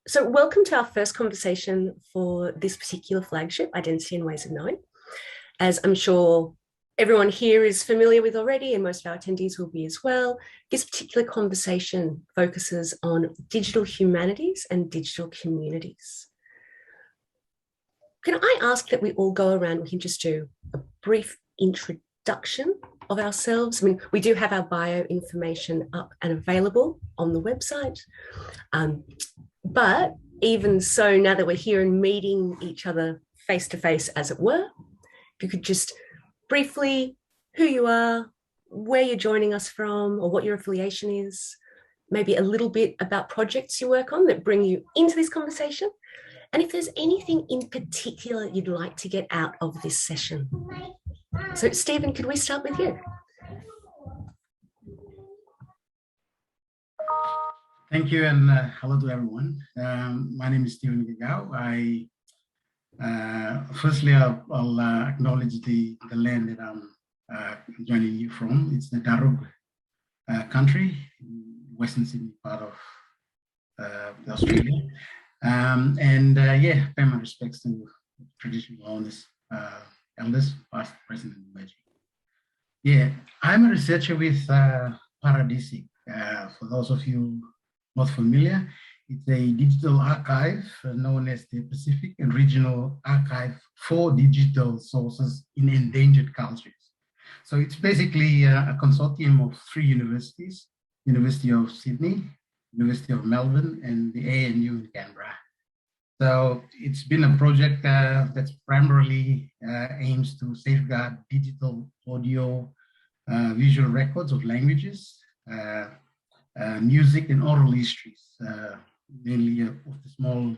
So welcome to our first conversation for this particular flagship, Identity and Ways of Knowing. As I'm sure everyone here is familiar with already, and most of our attendees will be as well, this particular conversation focuses on digital humanities and digital communities. Can I ask that we all go around, we can just do a brief introduction of ourselves. I mean, we do have our bio information up and available on the website. But even so, now that we're here and meeting each other face to face, as it were, if you could just briefly, who you are, where you're joining us from, or what your affiliation is, maybe a little bit about projects you work on that bring you into this conversation, and if there's anything in particular you'd like to get out of this session. So, Stephen, could we start with you? Thank you, and hello to everyone. My name is Stephen Gigao. Firstly, I'll acknowledge the land that I'm joining you from. It's the Darug country, Western Sydney part of Australia. Pay my respects to traditional owners, elders, past, present, and emerging. Yeah, I'm a researcher with Paradisic. For those of you not familiar, it's a digital archive known as the Pacific and Regional Archive for Digital Sources in Endangered Cultures. So it's basically a consortium of 3 universities, University of Sydney, University of Melbourne, and the ANU in Canberra. So it's been a project that's primarily aims to safeguard digital audio, visual records of languages, music and oral histories, mainly of the small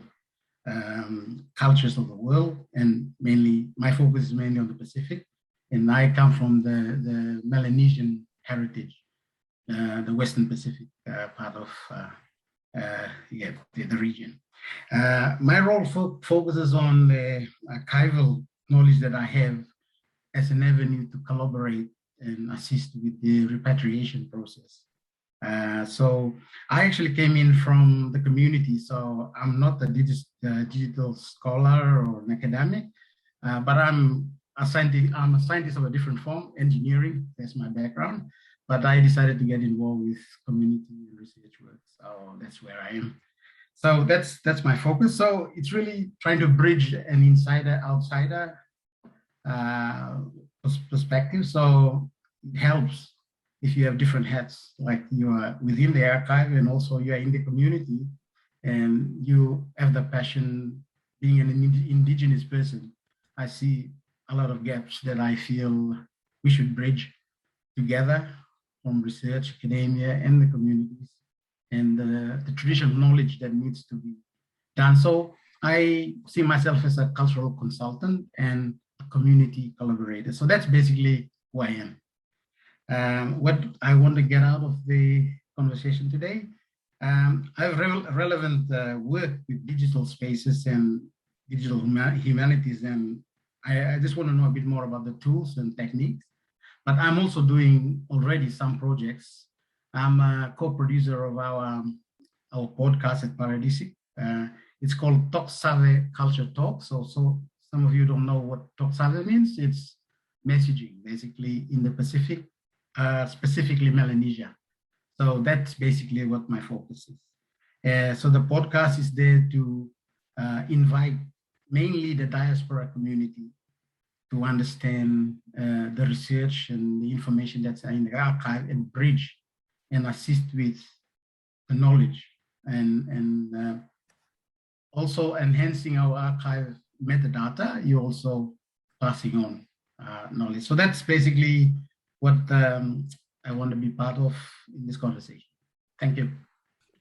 cultures of the world, and mainly my focus is mainly on the Pacific, and I come from the Melanesian heritage, the Western Pacific part of the region. My role focuses on the archival knowledge that I have as an avenue to collaborate and assist with the repatriation process. So I actually came in from the community, so I'm not a digital scholar or an academic, but I'm a scientist of a different form, engineering, that's my background, but I decided to get involved with community research work, so that's where I am. So that's my focus. So it's really trying to bridge an insider-outsider perspective, so it helps if you have different hats, like you are within the archive and also you are in the community and you have the passion being an indigenous person. I see a lot of gaps that I feel we should bridge together from research, academia, and the communities, and the traditional knowledge that needs to be done. So I see myself as a cultural consultant and a community collaborator. So that's basically who I am. What I want to get out of the conversation today, I have relevant work with digital spaces and digital humanities, and I just want to know a bit more about the tools and techniques. But I'm also doing already some projects. I'm a co-producer of our podcast at Paradisic. It's called Talk Save Culture Talk. So some of you don't know what Talk Save means. It's messaging, basically, in the Pacific, specifically Melanesia. So that's basically what my focus is. So the podcast is there to invite mainly the diaspora community to understand the research and the information that's in the archive and bridge and assist with the knowledge and also enhancing our archive metadata. You're also passing on knowledge. So that's basically what I want to be part of in this conversation. Thank you.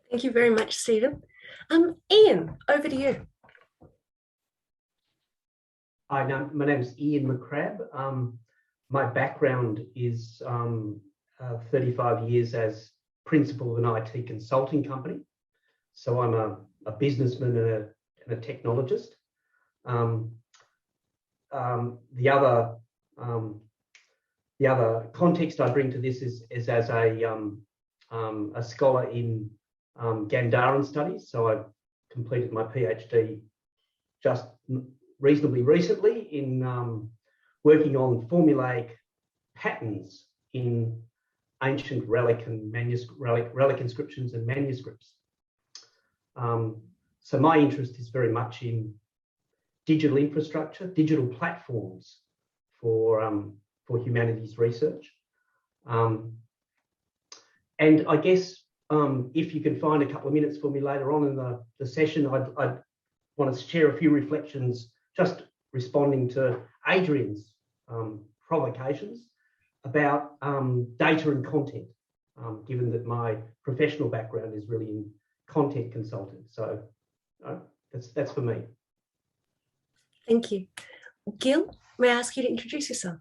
Thank you very much, Stephen. Ian, over to you. Hi, my name is Ian McCrabb. My background is 35 years as principal of an IT consulting company. So I'm a businessman and a technologist. The other context I bring to this is as a scholar in Gandharan studies. So completed my PhD just reasonably recently in working on formulaic patterns in ancient relic inscriptions and manuscripts. So my interest is very much in digital infrastructure, digital platforms for humanities research. And I guess if you can find a couple of minutes for me later on in the session, I'd want to share a few reflections, just responding to Adrian's provocations about data and content, given that my professional background is really in content consulting. So that's for me. Thank you. Gil, may I ask you to introduce yourself?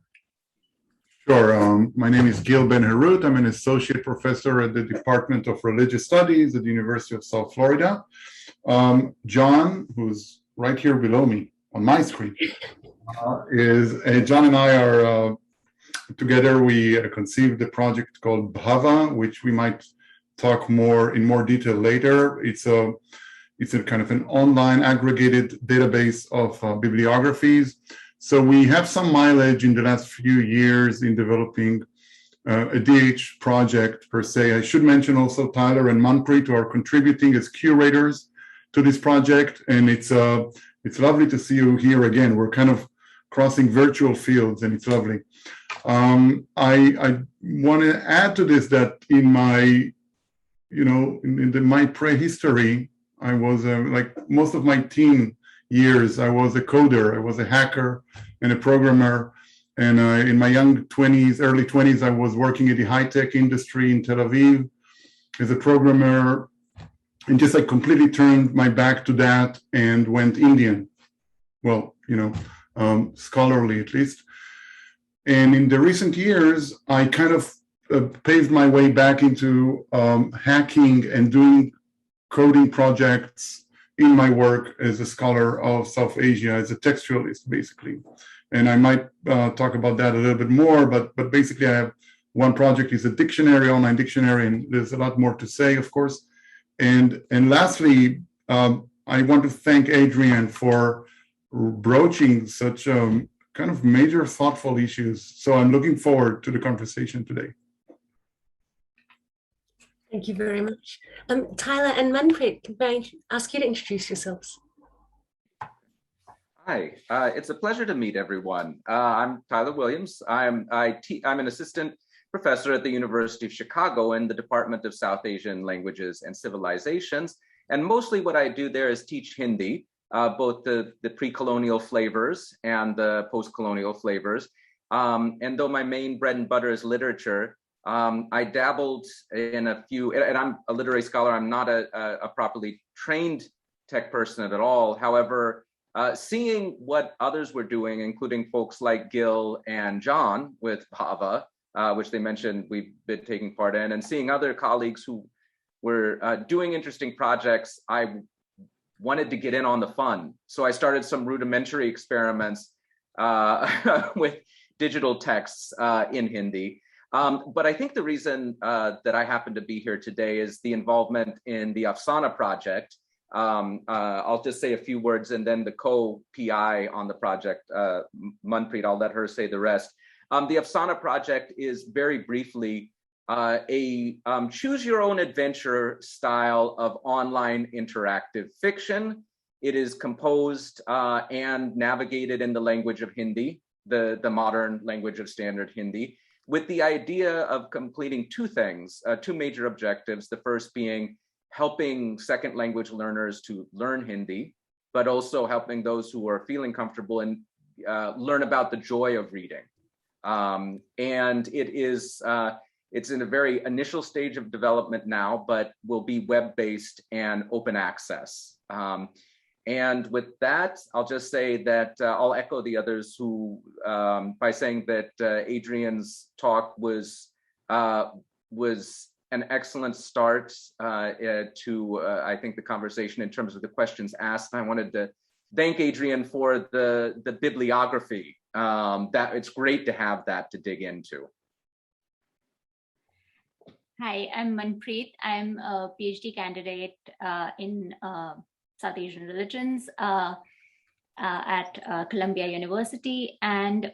Sure. My name is Gil Ben-Harut. I'm an associate professor at the Department of Religious Studies at the University of South Florida. John, who's right here below me on my screen, John and I are together. We conceived a project called Bhava, which we might talk in more detail later. It's a kind of an online aggregated database of bibliographies. So we have some mileage in the last few years in developing a DH project per se. I should mention also Tyler and Manpreet, who are contributing as curators to this project, and it's lovely to see you here again. We're kind of crossing virtual fields, and it's lovely. I want to add to this that in my, my prehistory, I was like most of my teen years, I was a coder, I was a hacker and a programmer. And in my young 20s, early 20s, I was working in the high-tech industry in Tel Aviv as a programmer, and just like completely turned my back to that and went Indian. Well, scholarly at least. And in the recent years, I kind of paved my way back into hacking and doing coding projects in my work as a scholar of South Asia, as a textualist, basically. And I might talk about that a little bit more, but basically I have one project is a dictionary, online dictionary, and there's a lot more to say, of course. And lastly, I want to thank Adrian for broaching such kind of major thoughtful issues. So I'm looking forward to the conversation today. Thank you very much. Tyler and Manpreet, may I ask you to introduce yourselves? Hi, it's a pleasure to meet everyone. I'm Tyler Williams. I'm an assistant professor at the University of Chicago in the Department of South Asian Languages and Civilizations. And mostly what I do there is teach Hindi, both the pre-colonial flavors and the post-colonial flavors. And though my main bread and butter is literature, I dabbled in a few, and I'm a literary scholar. I'm not a properly trained tech person at all. However, seeing what others were doing, including folks like Gil and John with Bhava, which they mentioned we've been taking part in, and seeing other colleagues who were doing interesting projects, I wanted to get in on the fun. So I started some rudimentary experiments with digital texts in Hindi. But I think the reason that I happen to be here today is the involvement in the Afsana project. I'll just say a few words, and then the co-PI on the project, Manpreet, I'll let her say the rest. The Afsana project is very briefly a choose your own adventure style of online interactive fiction. It is composed and navigated in the language of Hindi, the modern language of standard Hindi, with the idea of completing two things, two major objectives. The first being helping second language learners to learn Hindi, but also helping those who are feeling comfortable and learn about the joy of reading. And it's in a very initial stage of development now, but will be web-based and open access. And with that, I'll just say that I'll echo the others who, by saying that Adrian's talk was an excellent start to, I think, the conversation in terms of the questions asked. I wanted to thank Adrian for the bibliography. That it's great to have that to dig into. Hi, I'm Manpreet. I'm a PhD candidate in South Asian religions at Columbia University. And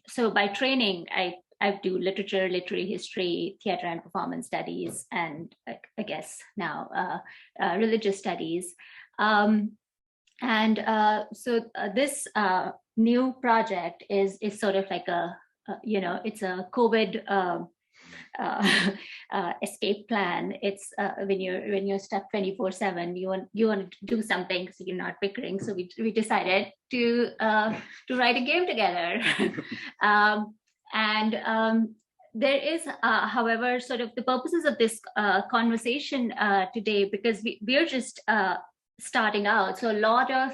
so by training, I do literature, literary history, theater and performance studies, and I guess now religious studies. This new project is sort of like it's a COVID escape plan. It's when you're stuck 24/7, you want to do something so you're not bickering. So we decided to write a game together. There is, however, sort of the purposes of this conversation today, because we're just starting out. So a lot of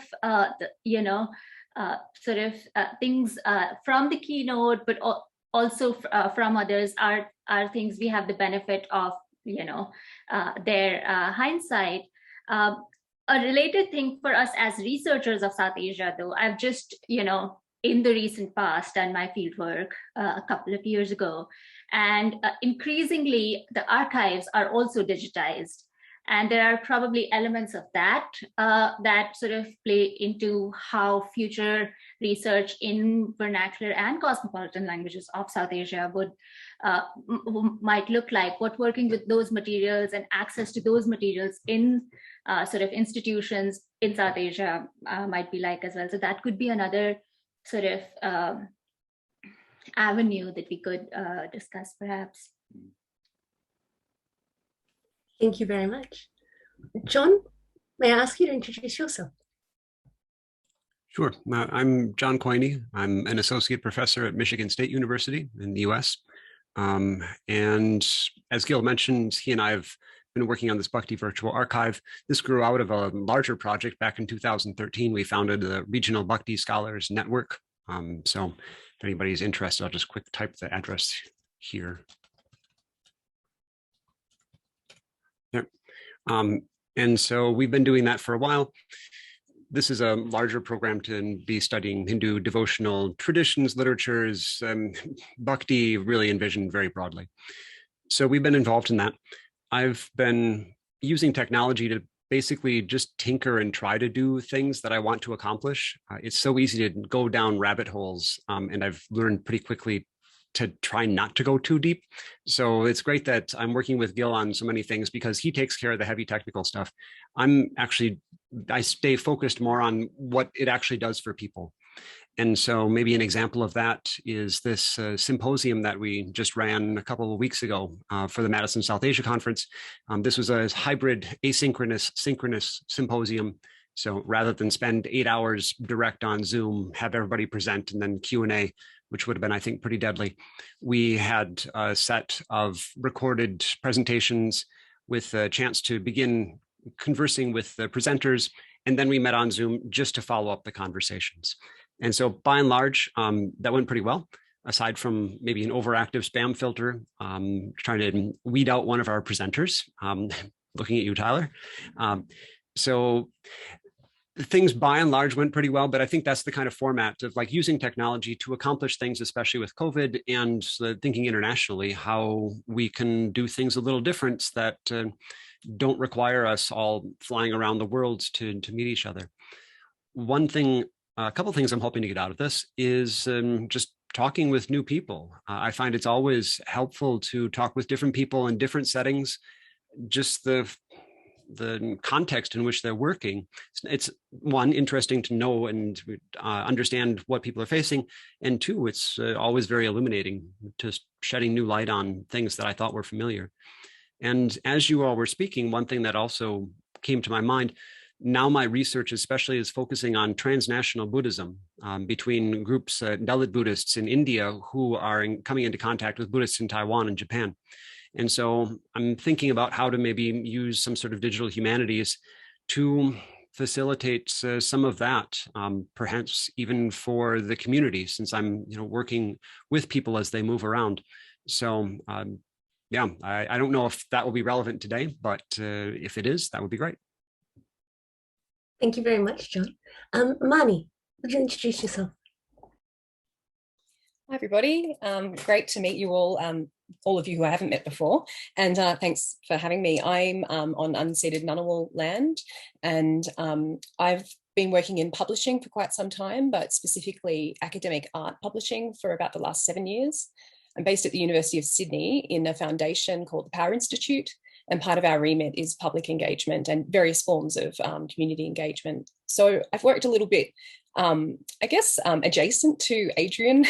things from the keynote, but also from others are things we have the benefit of, their hindsight. A related thing for us as researchers of South Asia, though, I've just, in the recent past done my fieldwork a couple of years ago. And increasingly, the archives are also digitized. And there are probably elements of that that sort of play into how future research in vernacular and cosmopolitan languages of South Asia might look like, what working with those materials and access to those materials in sort of institutions in South Asia might be like as well. So that could be another sort of avenue that we could discuss perhaps. Thank you very much. John, may I ask you to introduce yourself? Sure. I'm John Coiney. I'm an associate professor at Michigan State University in the US. And as Gil mentioned, he and I have been working on this Bhakti Virtual Archive. This grew out of a larger project back in 2013. We founded the Regional Bhakti Scholars Network. So if anybody's interested, I'll just quick type the address here. And so we've been doing that for a while. This is a larger program to be studying Hindu devotional traditions, literatures, Bhakti really envisioned very broadly. So we've been involved in that. I've been using technology to basically just tinker and try to do things that I want to accomplish. It's so easy to go down rabbit holes, and I've learned pretty quickly to try not to go too deep. So it's great that I'm working with Gil on so many things because he takes care of the heavy technical stuff. I stay focused more on what it actually does for people. And so maybe an example of that is this symposium that we just ran a couple of weeks ago for the Madison South Asia Conference. This was a hybrid asynchronous synchronous symposium. So rather than spend 8 hours direct on Zoom, have everybody present and then Q&A, which would have been, I think, pretty deadly. We had a set of recorded presentations with a chance to begin conversing with the presenters, and then we met on Zoom just to follow up the conversations. And so by and large, that went pretty well, aside from maybe an overactive spam filter, trying to weed out one of our presenters, looking at you, Tyler. So things by and large went pretty well, but I think that's the kind of format of like using technology to accomplish things, especially with COVID, and thinking internationally, how we can do things a little different that don't require us all flying around the world to meet each other. A couple of things I'm hoping to get out of this is just talking with new people. I find it's always helpful to talk with different people in different settings, just the context in which they're working. It's one, interesting to know and understand what people are facing. And two, it's always very illuminating, just shedding new light on things that I thought were familiar. And as you all were speaking, one thing that also came to my mind, now my research especially is focusing on transnational Buddhism between groups, Dalit Buddhists in India who are coming into contact with Buddhists in Taiwan and Japan. And so I'm thinking about how to maybe use some sort of digital humanities to facilitate some of that, perhaps even for the community, since I'm working with people as they move around. So yeah, I don't know if that will be relevant today, but if it is, that would be great. Thank you very much, John. Mani, would you introduce yourself? Hi, everybody. Great to meet you all all of you who I haven't met before. And thanks for having me. I'm on unceded Ngunnawal land, and I've been working in publishing for quite some time, but specifically academic art publishing for about the last 7 years. I'm based at the University of Sydney in a foundation called the Power Institute, and part of our remit is public engagement and various forms of community engagement. So I've worked a little bit, I guess, adjacent to Adrian,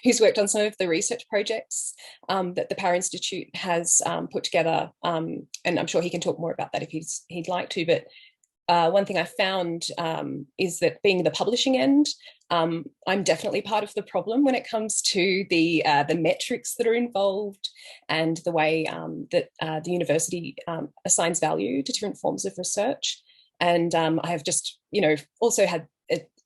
who's worked on some of the research projects that the Power Institute has put together. And I'm sure he can talk more about that if he'd like to. But one thing I found is that being the publishing end, I'm definitely part of the problem when it comes to the metrics that are involved and the way that the university assigns value to different forms of research. And I have just, also had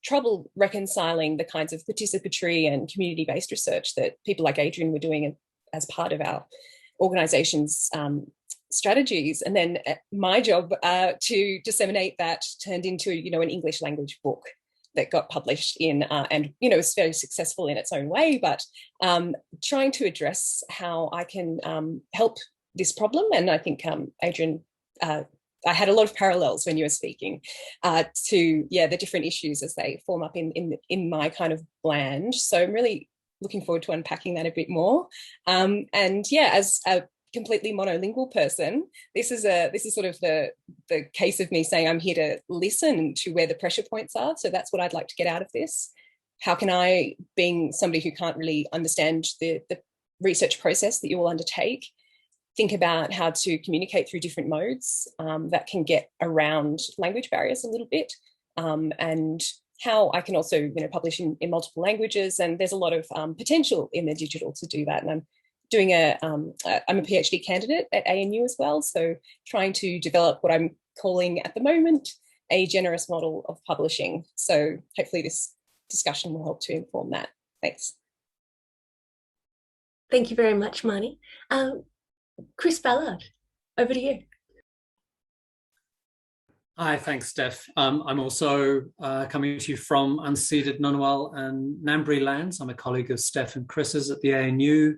trouble reconciling the kinds of participatory and community-based research that people like Adrian were doing as part of our organization's strategies. And then my job to disseminate that turned into, an English language book that got published in, and, was very successful in its own way, but trying to address how I can help this problem. And I think, Adrian, I had a lot of parallels when you were speaking to, the different issues as they form up in my kind of land. So I'm really looking forward to unpacking that a bit more. As a completely monolingual person, this is sort of the case of me saying I'm here to listen to where the pressure points are. So that's what I'd like to get out of this. How can I, being somebody who can't really understand the research process that you all undertake, think about how to communicate through different modes that can get around language barriers a little bit, and how I can also publish in multiple languages. And there's a lot of potential in the digital to do that. And I'm doing I'm a PhD candidate at ANU as well, so trying to develop what I'm calling at the moment a generous model of publishing. So hopefully this discussion will help to inform that. Thanks. Thank you very much, Marnie. Chris Ballard, over to you. Hi, thanks, Steph. I'm also coming to you from unceded Ngunnawal and Ngambri lands. I'm a colleague of Steph and Chris's at the ANU.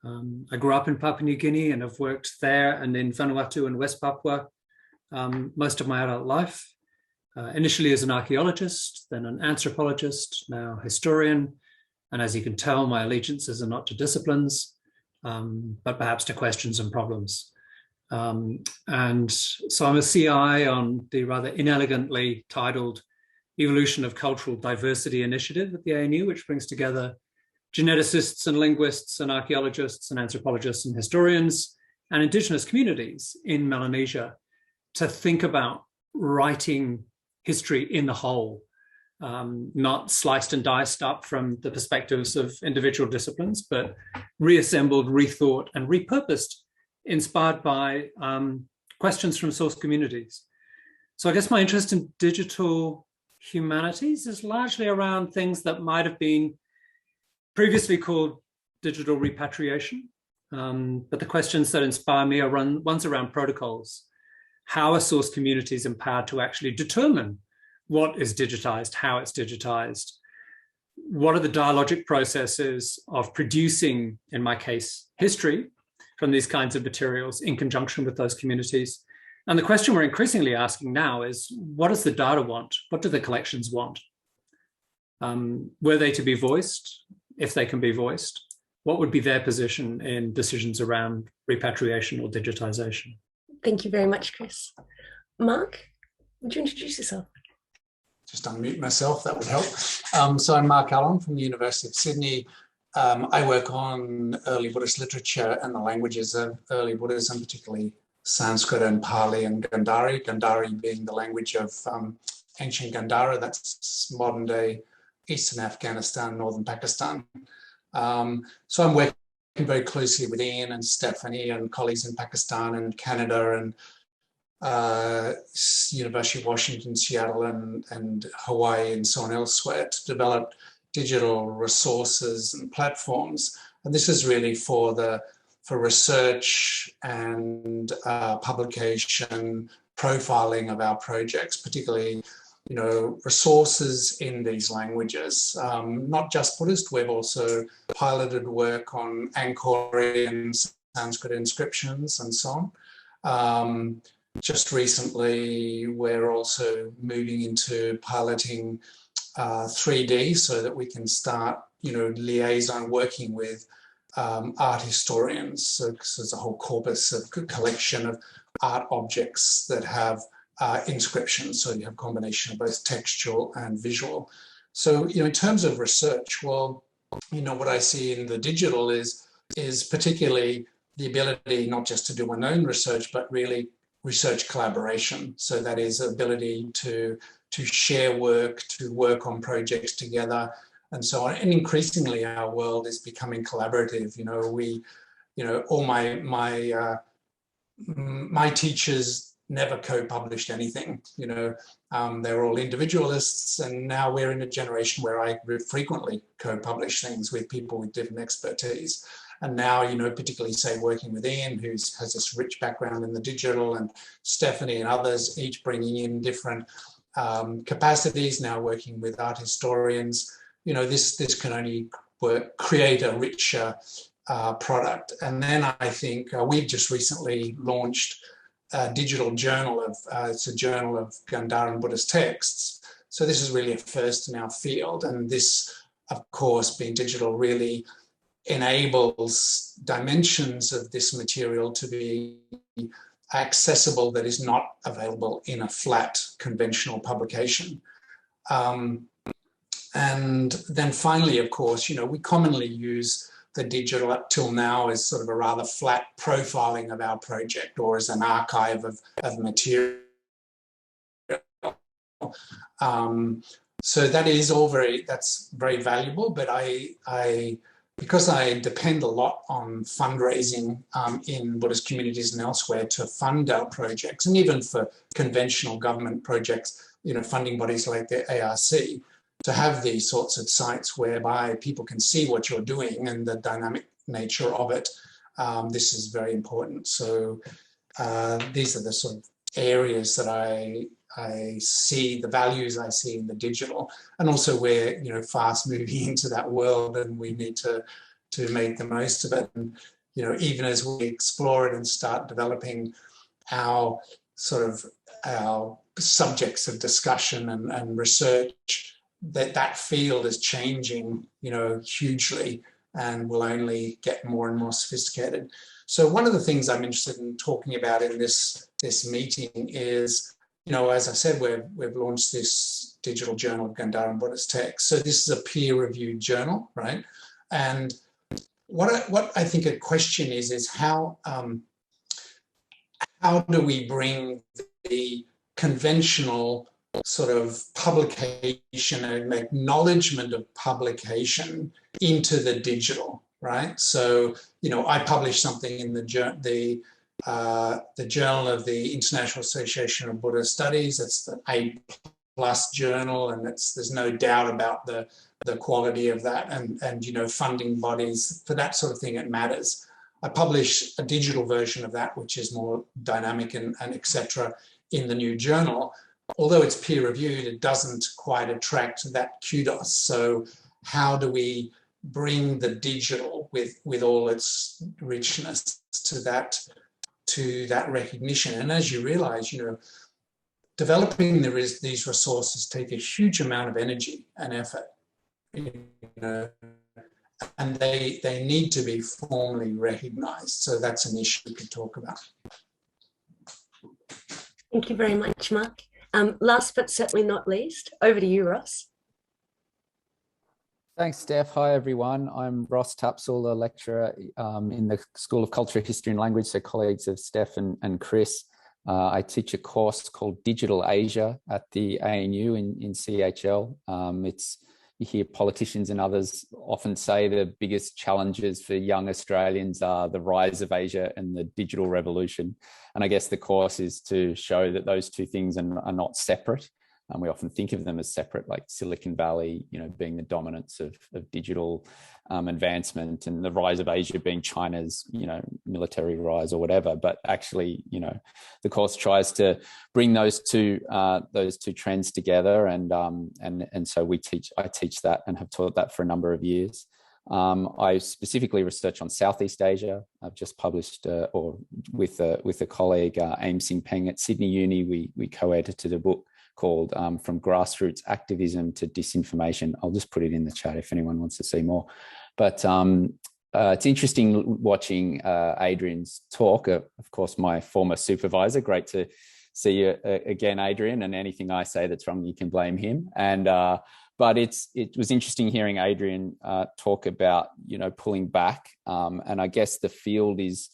I grew up in Papua New Guinea and have worked there and in Vanuatu and West Papua most of my adult life. Initially as an archaeologist, then an anthropologist, now historian. And as you can tell, my allegiances are not to disciplines, but perhaps to questions and problems. And so I'm a CI on the rather inelegantly titled Evolution of Cultural Diversity Initiative at the ANU, which brings together geneticists and linguists and archaeologists and anthropologists and historians and indigenous communities in Melanesia to think about writing history in the whole, not sliced and diced up from the perspectives of individual disciplines, but reassembled, rethought, and repurposed, inspired by questions from source communities. So I guess my interest in digital humanities is largely around things that might have been previously called digital repatriation. But the questions that inspire me are ones around protocols. How are source communities empowered to actually determine what is digitized, how it's digitized? What are the dialogic processes of producing, in my case, history from these kinds of materials in conjunction with those communities? And the question we're increasingly asking now is, what does the data want? What do the collections want? Were they to be voiced? If they can be voiced, what would be their position in decisions around repatriation or digitization? Thank you very much, Chris. Mark, would you introduce yourself? Just unmute myself, that would help. So I'm Mark Allen from the University of Sydney. I work on early Buddhist literature and the languages of early Buddhism, particularly Sanskrit and Pali and Gandhari. Gandhari being the language of ancient Gandhara, that's modern day Eastern Afghanistan, Northern Pakistan. So I'm working very closely with Ian and Stephanie and colleagues in Pakistan and Canada and University of Washington, Seattle and Hawaii and so on elsewhere to develop digital resources and platforms. And this is really for research and publication, profiling of our projects, particularly resources in these languages, not just Buddhist. We've also piloted work on Angkorian Sanskrit inscriptions and so on. Just recently, we're also moving into piloting 3D so that we can start, liaison working with art historians. So there's a whole corpus of collection of art objects that have inscriptions. So you have a combination of both textual and visual. So, in terms of research, well, what I see in the digital is particularly the ability not just to do one own research, but really research collaboration. So that is ability to share work, to work on projects together, and so on. And increasingly, our world is becoming collaborative. All my teachers never co-published anything. They were all individualists, and now we're in a generation where I frequently co-publish things with people with different expertise. And now, particularly say working with Ian, who has this rich background in the digital, and Stephanie and others, each bringing in different capacities, now working with art historians, this can only create a richer product. And then I think we've just recently launched a digital journal it's a journal of Gandharan Buddhist texts. So this is really a first in our field. And this, of course, being digital, really enables dimensions of this material to be accessible that is not available in a flat conventional publication. And then finally, of course, we commonly use the digital up till now as sort of a rather flat profiling of our project, or as an archive of material. So that is that's very valuable, but because I depend a lot on fundraising in Buddhist communities and elsewhere to fund our projects, and even for conventional government projects, funding bodies like the ARC, to have these sorts of sites whereby people can see what you're doing and the dynamic nature of it, this is very important. So these are the sort of areas that I see, the values I see in the digital, and also we're fast moving into that world, and we need to make the most of it. And even as we explore it and start developing our subjects of discussion and research, that field is changing hugely, and will only get more and more sophisticated. So one of the things I'm interested in talking about in this meeting is, as I said, we've launched this digital journal of Gandharan Buddhist texts. So this is a peer-reviewed journal, right? And what I think a question is how do we bring the conventional sort of publication and acknowledgement of publication into the digital, right? So, I published something in the Journal of the International Association of Buddhist Studies. It's the A+ journal, and there's no doubt about the quality of that, and funding bodies for that sort of thing, it matters. I publish a digital version of that, which is more dynamic and etc. in the new journal. Although it's peer reviewed, it doesn't quite attract that kudos. So how do we bring the digital with all its richness to that recognition? And as you realize, developing these resources take a huge amount of energy and effort, and they need to be formally recognized. So that's an issue we could talk about. Thank you very much, Mark. Last but certainly not least, over to you, Ross. Thanks, Steph. Hi, everyone. I'm Ross Tapsell, a lecturer in the School of Culture, History and Language, so colleagues of Steph and Chris. I teach a course called Digital Asia at the ANU in CHL. You hear politicians and others often say the biggest challenges for young Australians are the rise of Asia and the digital revolution. And I guess the course is to show that those two things are not separate. We often think of them as separate, like Silicon Valley, being the dominance of digital advancement and the rise of Asia being China's, military rise or whatever. But actually, the course tries to bring those two trends together, and so I teach that and have taught that for a number of years. I specifically research on Southeast Asia. I've just published, with a colleague, Aim Sing Peng at Sydney Uni, we co-edited a book called From Grassroots Activism to Disinformation. I'll just put it in the chat if anyone wants to see more. But it's interesting watching Adrian's talk. Of course, my former supervisor. Great to see you again, Adrian. And anything I say that's wrong, you can blame him. And but it was interesting hearing Adrian talk about pulling back. And I guess the field is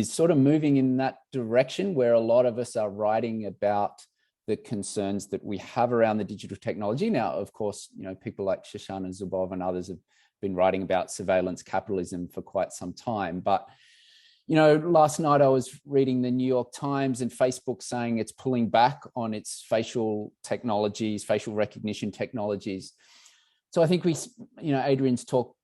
sort of moving in that direction, where a lot of us are writing about the concerns that we have around the digital technology. Now, of course, people like Shoshana Zuboff and others have been writing about surveillance capitalism for quite some time. But, last night I was reading the New York Times and Facebook saying it's pulling back on its facial technologies, facial recognition technologies. So I think Adrian's talk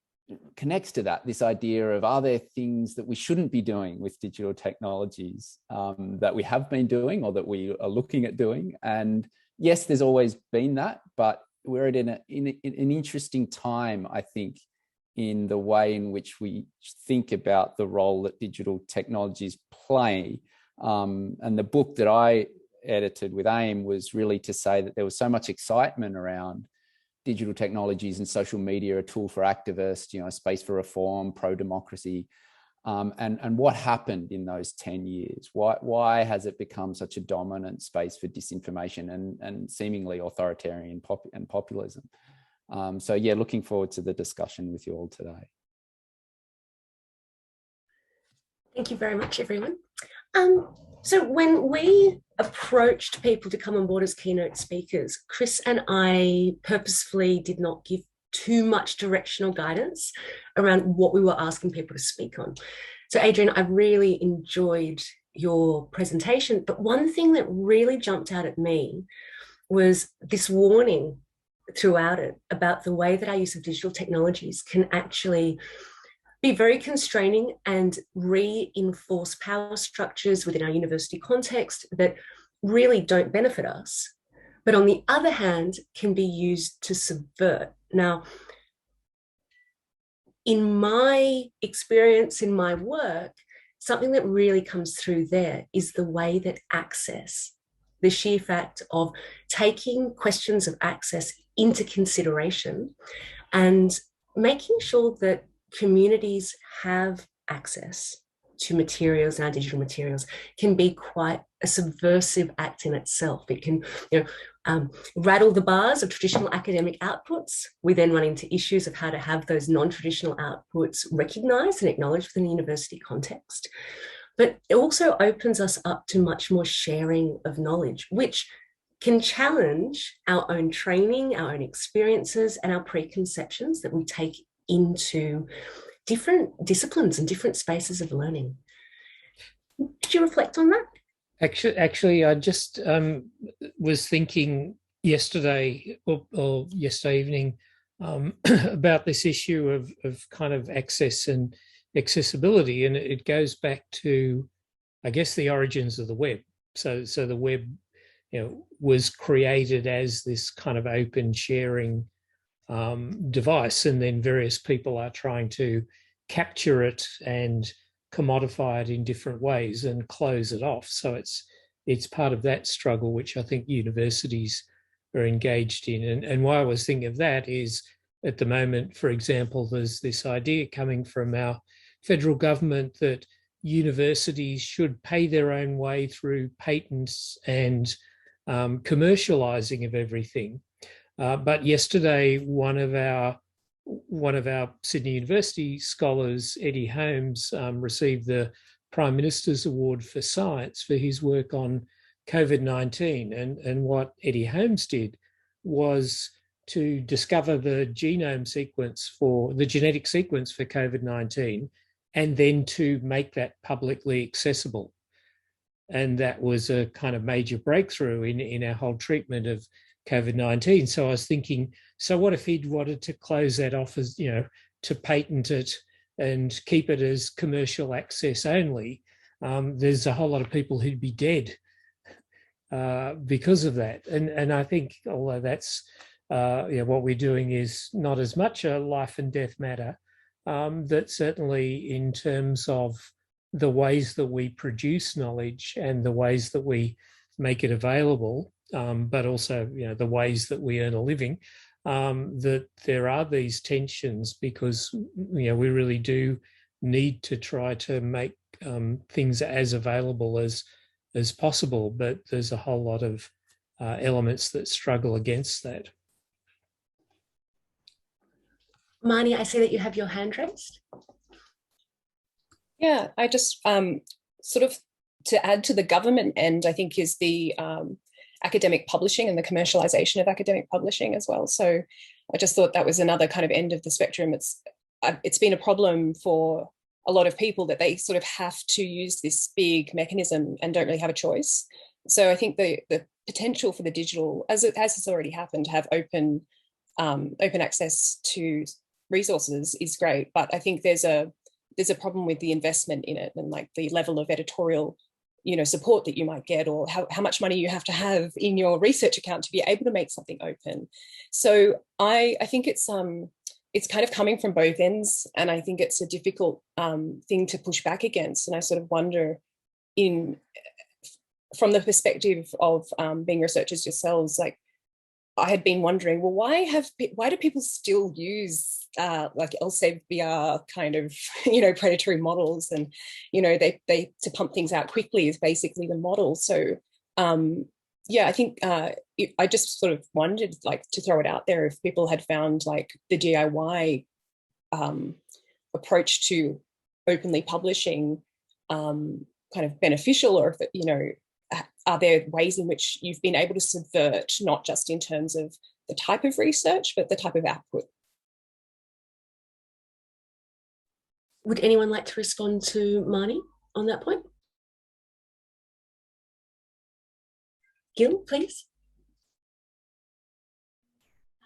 connects to that, this idea of, are there things that we shouldn't be doing with digital technologies that we have been doing or that we are looking at doing? And yes, there's always been that, but we're at an interesting time, I think, in the way in which we think about the role that digital technologies play. And the book that I edited with AIM was really to say that there was so much excitement around digital technologies and social media, a tool for activists, space for reform, pro-democracy. And what happened in those 10 years? Why has it become such a dominant space for disinformation and seemingly authoritarian and populism? So yeah, looking forward to the discussion with you all today. Thank you very much, everyone. So when we approached people to come on board as keynote speakers, Chris and I purposefully did not give too much directional guidance around what we were asking people to speak on. So Adrian, I really enjoyed your presentation, but one thing that really jumped out at me was this warning throughout it about the way that our use of digital technologies can actually be very constraining and reinforce power structures within our university context that really don't benefit us, but on the other hand, can be used to subvert. Now, in my experience, in my work, something that really comes through there is the way that access, the sheer fact of taking questions of access into consideration and making sure that communities have access to materials and our digital materials can be quite a subversive act in itself. It can rattle the bars of traditional academic outputs. We then run into issues of how to have those non-traditional outputs recognised and acknowledged within the university context. But it also opens us up to much more sharing of knowledge, which can challenge our own training, our own experiences, and our preconceptions that we take into different disciplines and different spaces of learning. Did you reflect on that? Actually, I just was thinking yesterday or yesterday evening about this issue of kind of access and accessibility, and it goes back to, I guess, the origins of the web. So the web, was created as this kind of open sharing device, and then various people are trying to capture it and commodify it in different ways and close it off. So it's part of that struggle which I think universities are engaged in. And why I was thinking of that is, at the moment, for example, there's this idea coming from our federal government that universities should pay their own way through patents and commercializing of everything. But yesterday, one of our Sydney University scholars, Eddie Holmes, received the Prime Minister's Award for Science for his work on COVID-19. And what Eddie Holmes did was to discover the genome sequence the genetic sequence for COVID-19, and then to make that publicly accessible. And that was a kind of major breakthrough in our whole treatment of COVID-19. So I was thinking, so what if he'd wanted to close that off as, to patent it and keep it as commercial access only, there's a whole lot of people who'd be dead because of that. And I think, although that's what we're doing is not as much a life and death matter, that certainly in terms of the ways that we produce knowledge and the ways that we make it available, but also the ways that we earn a living, that there are these tensions, because we really do need to try to make things as available as possible, but there's a whole lot of elements that struggle against that. Marnie, I see that you have your hand raised. Yeah, I just sort of to add to the government end, I think, is the academic publishing and the commercialization of academic publishing as well. So I just thought that was another kind of end of the spectrum. It's been a problem for a lot of people that they sort of have to use this big mechanism and don't really have a choice. So I think the potential for the digital, as has already happened, to have open access to resources is great. But I think there's a problem with the investment in it and like the level of editorial support that you might get, or how much money you have to have in your research account to be able to make something open. So I think it's kind of coming from both ends, and I think it's a difficult thing to push back against. And I sort of wonder, from the perspective of being researchers yourselves, like I had been wondering, well, why do people still use like Elsevier kind of predatory models, and they to pump things out quickly is basically the model. So I think I just sort of wondered, like, to throw it out there, if people had found like the DIY approach to openly publishing kind of beneficial, or if are there ways in which you've been able to subvert, not just in terms of the type of research, but the type of output? Would anyone like to respond to Marnie on that point? Gil, please.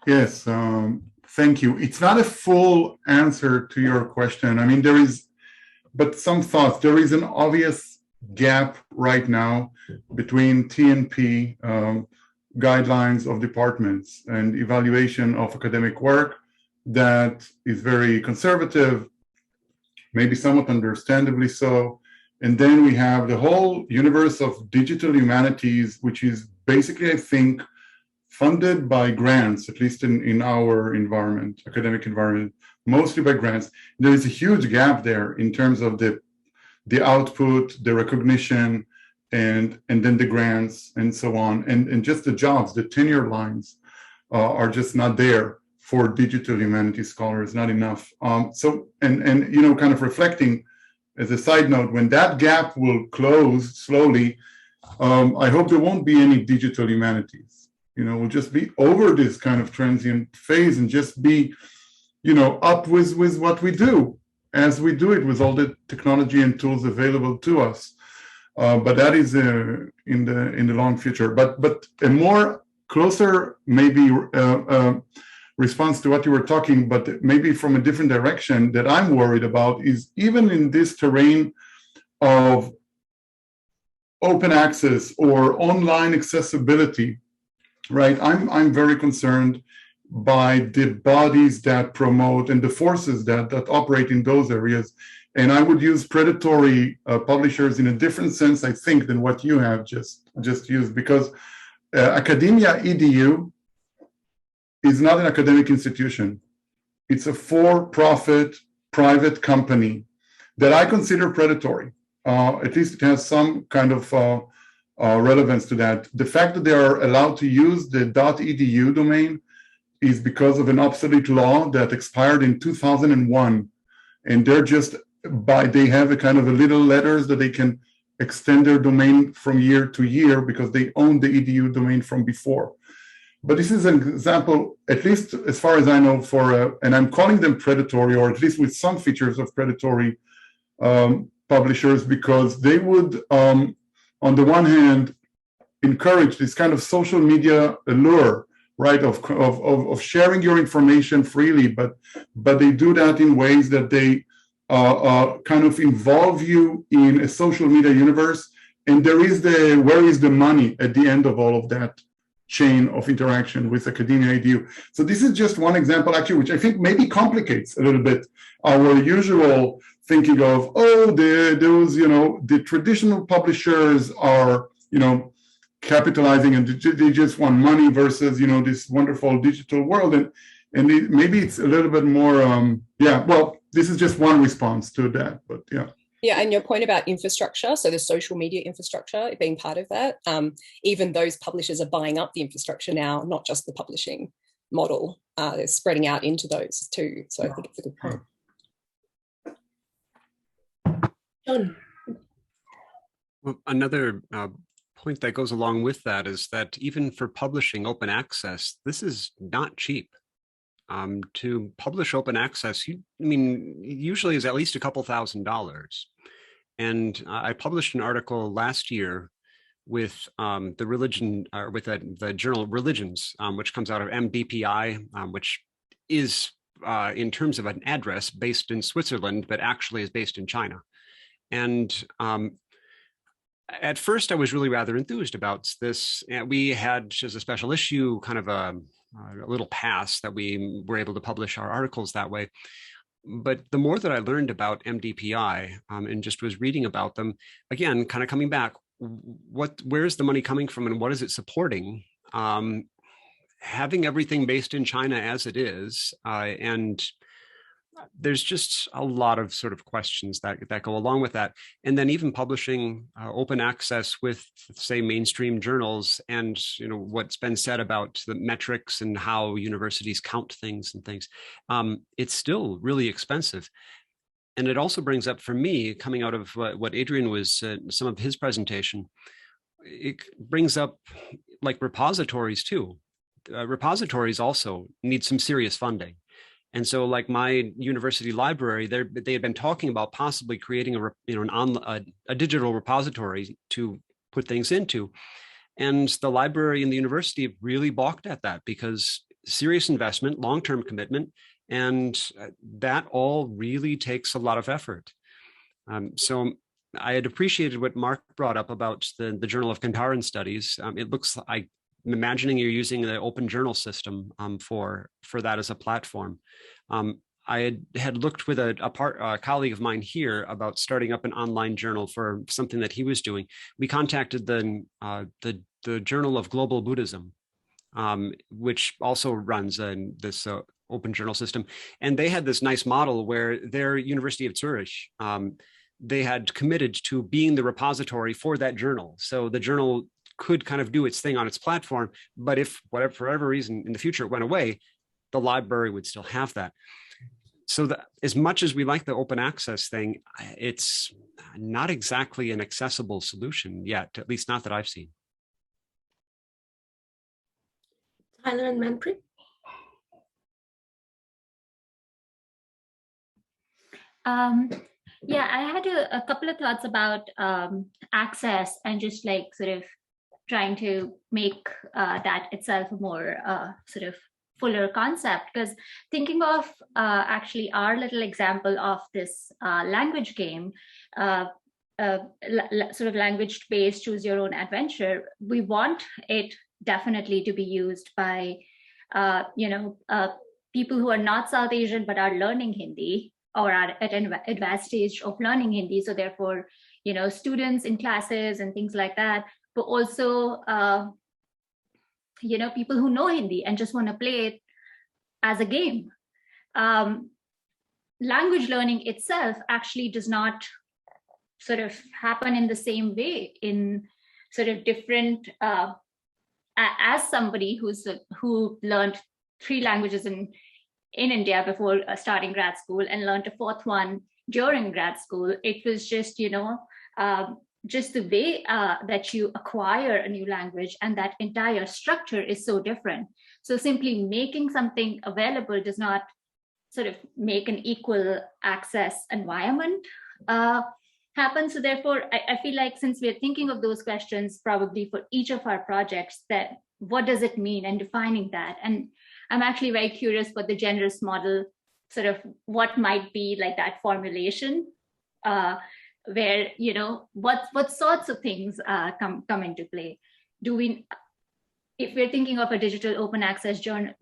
Yes, thank you. It's not a full answer to your question. I mean, there is, but some thoughts. There is an obvious gap right now between T&P guidelines of departments and evaluation of academic work that is very conservative, maybe somewhat understandably so. And then we have the whole universe of digital humanities, which is basically, I think, funded by grants, at least in our environment, academic environment, mostly by grants. There is a huge gap there in terms of the output, the recognition, and then the grants and so on. And just the jobs, the tenure lines are just not there for digital humanities scholars, not enough. So kind of reflecting as a side note, when that gap will close slowly, I hope there won't be any digital humanities. We'll just be over this kind of transient phase and just be, up with what we do as we do it with all the technology and tools available to us. But that is in the long future. But a more closer maybe response to what you were talking, but maybe from a different direction that I'm worried about is even in this terrain of open access or online accessibility, right? I'm very concerned by the bodies that promote and the forces that operate in those areas. And I would use predatory publishers in a different sense, I think, than what you have just used, because Academia EDU is not an academic institution. It's a for-profit private company that I consider predatory. At least it has some kind of relevance to that. The fact that they are allowed to use the .edu domain is because of an obsolete law that expired in 2001. And they have a kind of a little letters that they can extend their domain from year to year because they own the edu domain from before. But this is an example, at least as far as I know, and I'm calling them predatory, or at least with some features of predatory publishers, because they would, on the one hand, encourage this kind of social media allure right? Of sharing your information freely, but they do that in ways that they kind of involve you in a social media universe. And there is where is the money at the end of all of that chain of interaction with academia edu. So this is just one example, actually, which I think maybe complicates a little bit our usual thinking of, oh, those, the traditional publishers are, capitalizing and they just want money versus, this wonderful digital world. And maybe it's a little bit more, well, this is just one response to that, but yeah. Yeah, and your point about infrastructure, so the social media infrastructure being part of that, even those publishers are buying up the infrastructure now, not just the publishing model. They're spreading out into those too. So I think it's a good point. John. Well, another point that goes along with that is that even for publishing open access, this is not cheap. To publish open access, usually is at least a couple $1,000s. And I published an article last year with the journal Religions, which comes out of MDPI, which is in terms of an address based in Switzerland, but actually is based in China. And at first, I was really rather enthused about this. We had, as a special issue, kind of a little pass that we were able to publish our articles that way. But the more that I learned about MDPI and just was reading about them, again, kind of coming back, where's the money coming from and what is it supporting? Having everything based in China as it is, and there's just a lot of sort of questions that go along with that. And then even publishing open access with, say, mainstream journals and, what's been said about the metrics and how universities count things and things, it's still really expensive. And it also brings up for me, coming out of what Adrian was, some of his presentation, it brings up like repositories too. Repositories also need some serious funding. And so, like my university library, they had been talking about possibly creating a digital repository to put things into, and the library and the university really balked at that because serious investment, long-term commitment, and that all really takes a lot of effort. So I had appreciated what Mark brought up about the Journal of Kantaran Studies. It looks like I'm imagining you're using the open journal system for that as a platform. I had looked with a colleague of mine here about starting up an online journal for something that he was doing. We contacted the Journal of Global Buddhism, which also runs this open journal system, and they had this nice model where their University of Zurich, they had committed to being the repository for that journal. So the journal could kind of do its thing on its platform, but if for whatever reason in the future it went away, the library would still have that. So that as much as we like the open access thing, it's not exactly an accessible solution yet, at least not that I've seen. Tyler and Manpreet? Yeah, I had a couple of thoughts about access and just like sort of trying to make that itself a more sort of fuller concept, because thinking of actually our little example of this language game, sort of language-based choose your own adventure, we want it definitely to be used by people who are not South Asian but are learning Hindi or are at an advanced stage of learning Hindi. So therefore, students in classes and things like that, but also people who know Hindi and just want to play it as a game. Language learning itself actually does not sort of happen in the same way in sort of different, as somebody who learned 3 languages in India before starting grad school and learned a 4th one during grad school. It was just, just the way that you acquire a new language, and that entire structure is so different. So simply making something available does not sort of make an equal access environment happen. So therefore, I feel like since we're thinking of those questions probably for each of our projects, that what does it mean, and defining that. And I'm actually very curious what the generous model, sort of what might be like that formulation, where, you know, what sorts of things come into play. Do we, if we're thinking of a digital open access journal,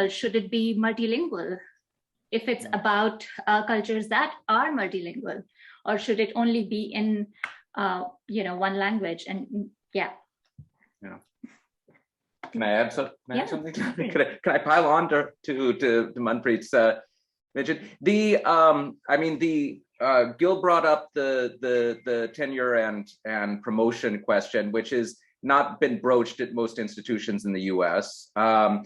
should it be multilingual? If it's about cultures that are multilingual, or should it only be in, you know, one language? And yeah. Can I add, Yeah. something? Can I pile on to Manpreet's mention? I mean, Gil brought up the tenure and promotion question, which has not been broached at most institutions in the US. I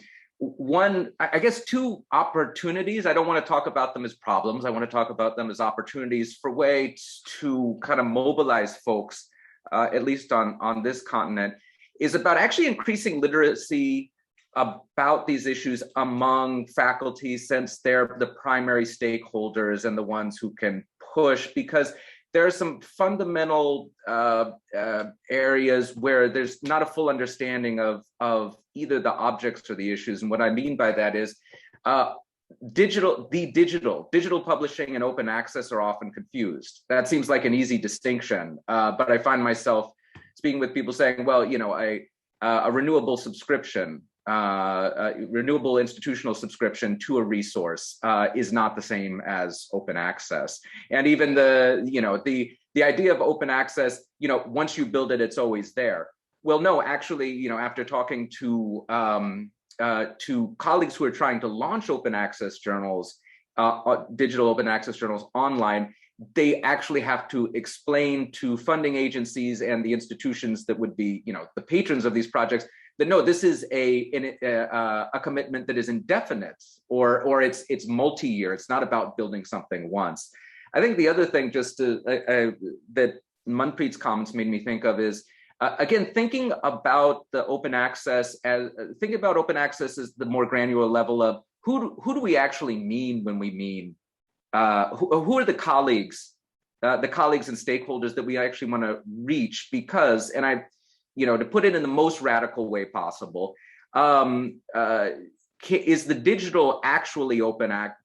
guess two opportunities. I don't want to talk about them as problems. I want to talk about them as opportunities for ways to kind of mobilize folks, at least on this continent, is about actually increasing literacy about these issues among faculty, since they're the primary stakeholders and the ones who can push, because there are some fundamental areas where there's not a full understanding of either the objects or the issues. And what I mean by that is digital publishing and open access are often confused. That seems like an easy distinction, but I find myself speaking with people saying, well, you know, a renewable subscription, renewable institutional subscription to a resource is not the same as open access. And even the idea of open access, you know, once you build it, it's always there. Well, no, actually, you know, after talking to colleagues who are trying to launch open access journals, digital open access journals online, they actually have to explain to funding agencies and the institutions that would be, you know, the patrons of these projects, that no, this is a commitment that is indefinite, or it's multi-year. It's not about building something once. I think the other thing just that Manpreet's comments made me think of is, again, thinking about the open access as the more granular level of who do we actually mean when we mean, who are the colleagues and stakeholders that we actually want to reach? Because, and I, you know, to put it in the most radical way possible, is the digital actually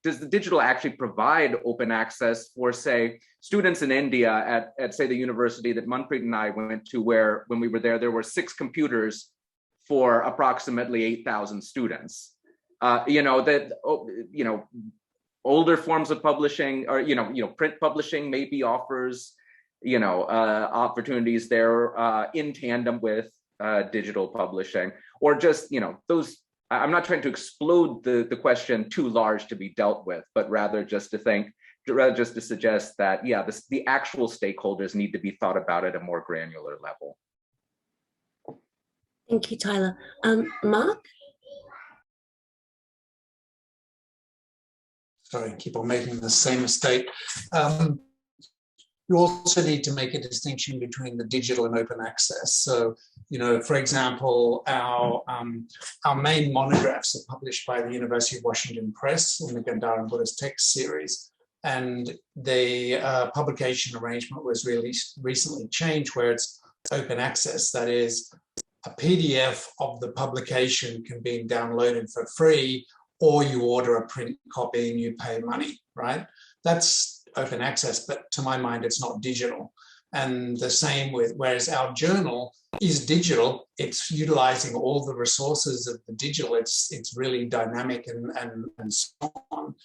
does the digital actually provide open access for, say, students in India at say the university that Manpreet and I went to, where when we were there were 6 computers for approximately 8,000 students. You know, that, you know, older forms of publishing, or you know, print publishing maybe offers, you know, opportunities there in tandem with digital publishing, or just, you know, those. I'm not trying to explode the question too large to be dealt with, but rather just to suggest that, yeah, the actual stakeholders need to be thought about at a more granular level. Thank you, Tyler. Mark? Sorry, keep on making the same mistake. You also need to make a distinction between the digital and open access. So, you know, for example, our main monographs are published by the University of Washington Press in the Gandhara Buddhist text series. And the publication arrangement was recently changed, where it's open access. That is, a PDF of the publication can be downloaded for free, or you order a print copy and you pay money, right? That's open access, but to my mind, it's not digital. And the same with, whereas our journal is digital, it's utilizing all the resources of the digital, it's really dynamic and so on.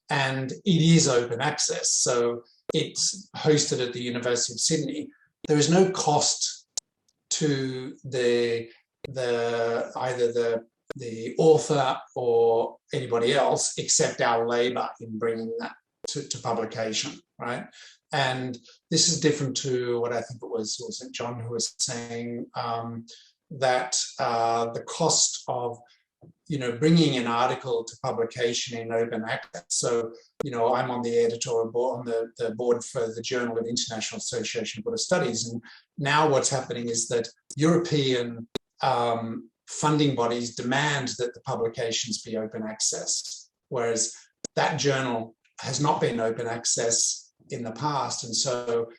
And it is open access. So it's hosted at the University of Sydney. There is no cost to either the author or anybody else except our labor in bringing that to publication, right? And this is different to what I think it was it John who was saying, that the cost of, you know, bringing an article to publication in open access. So, you know, I'm on the editorial board, on the board for the Journal of International Association of Buddhist Studies, and now what's happening is that European funding bodies demand that the publications be open access, whereas that journal has not been open access in the past. And so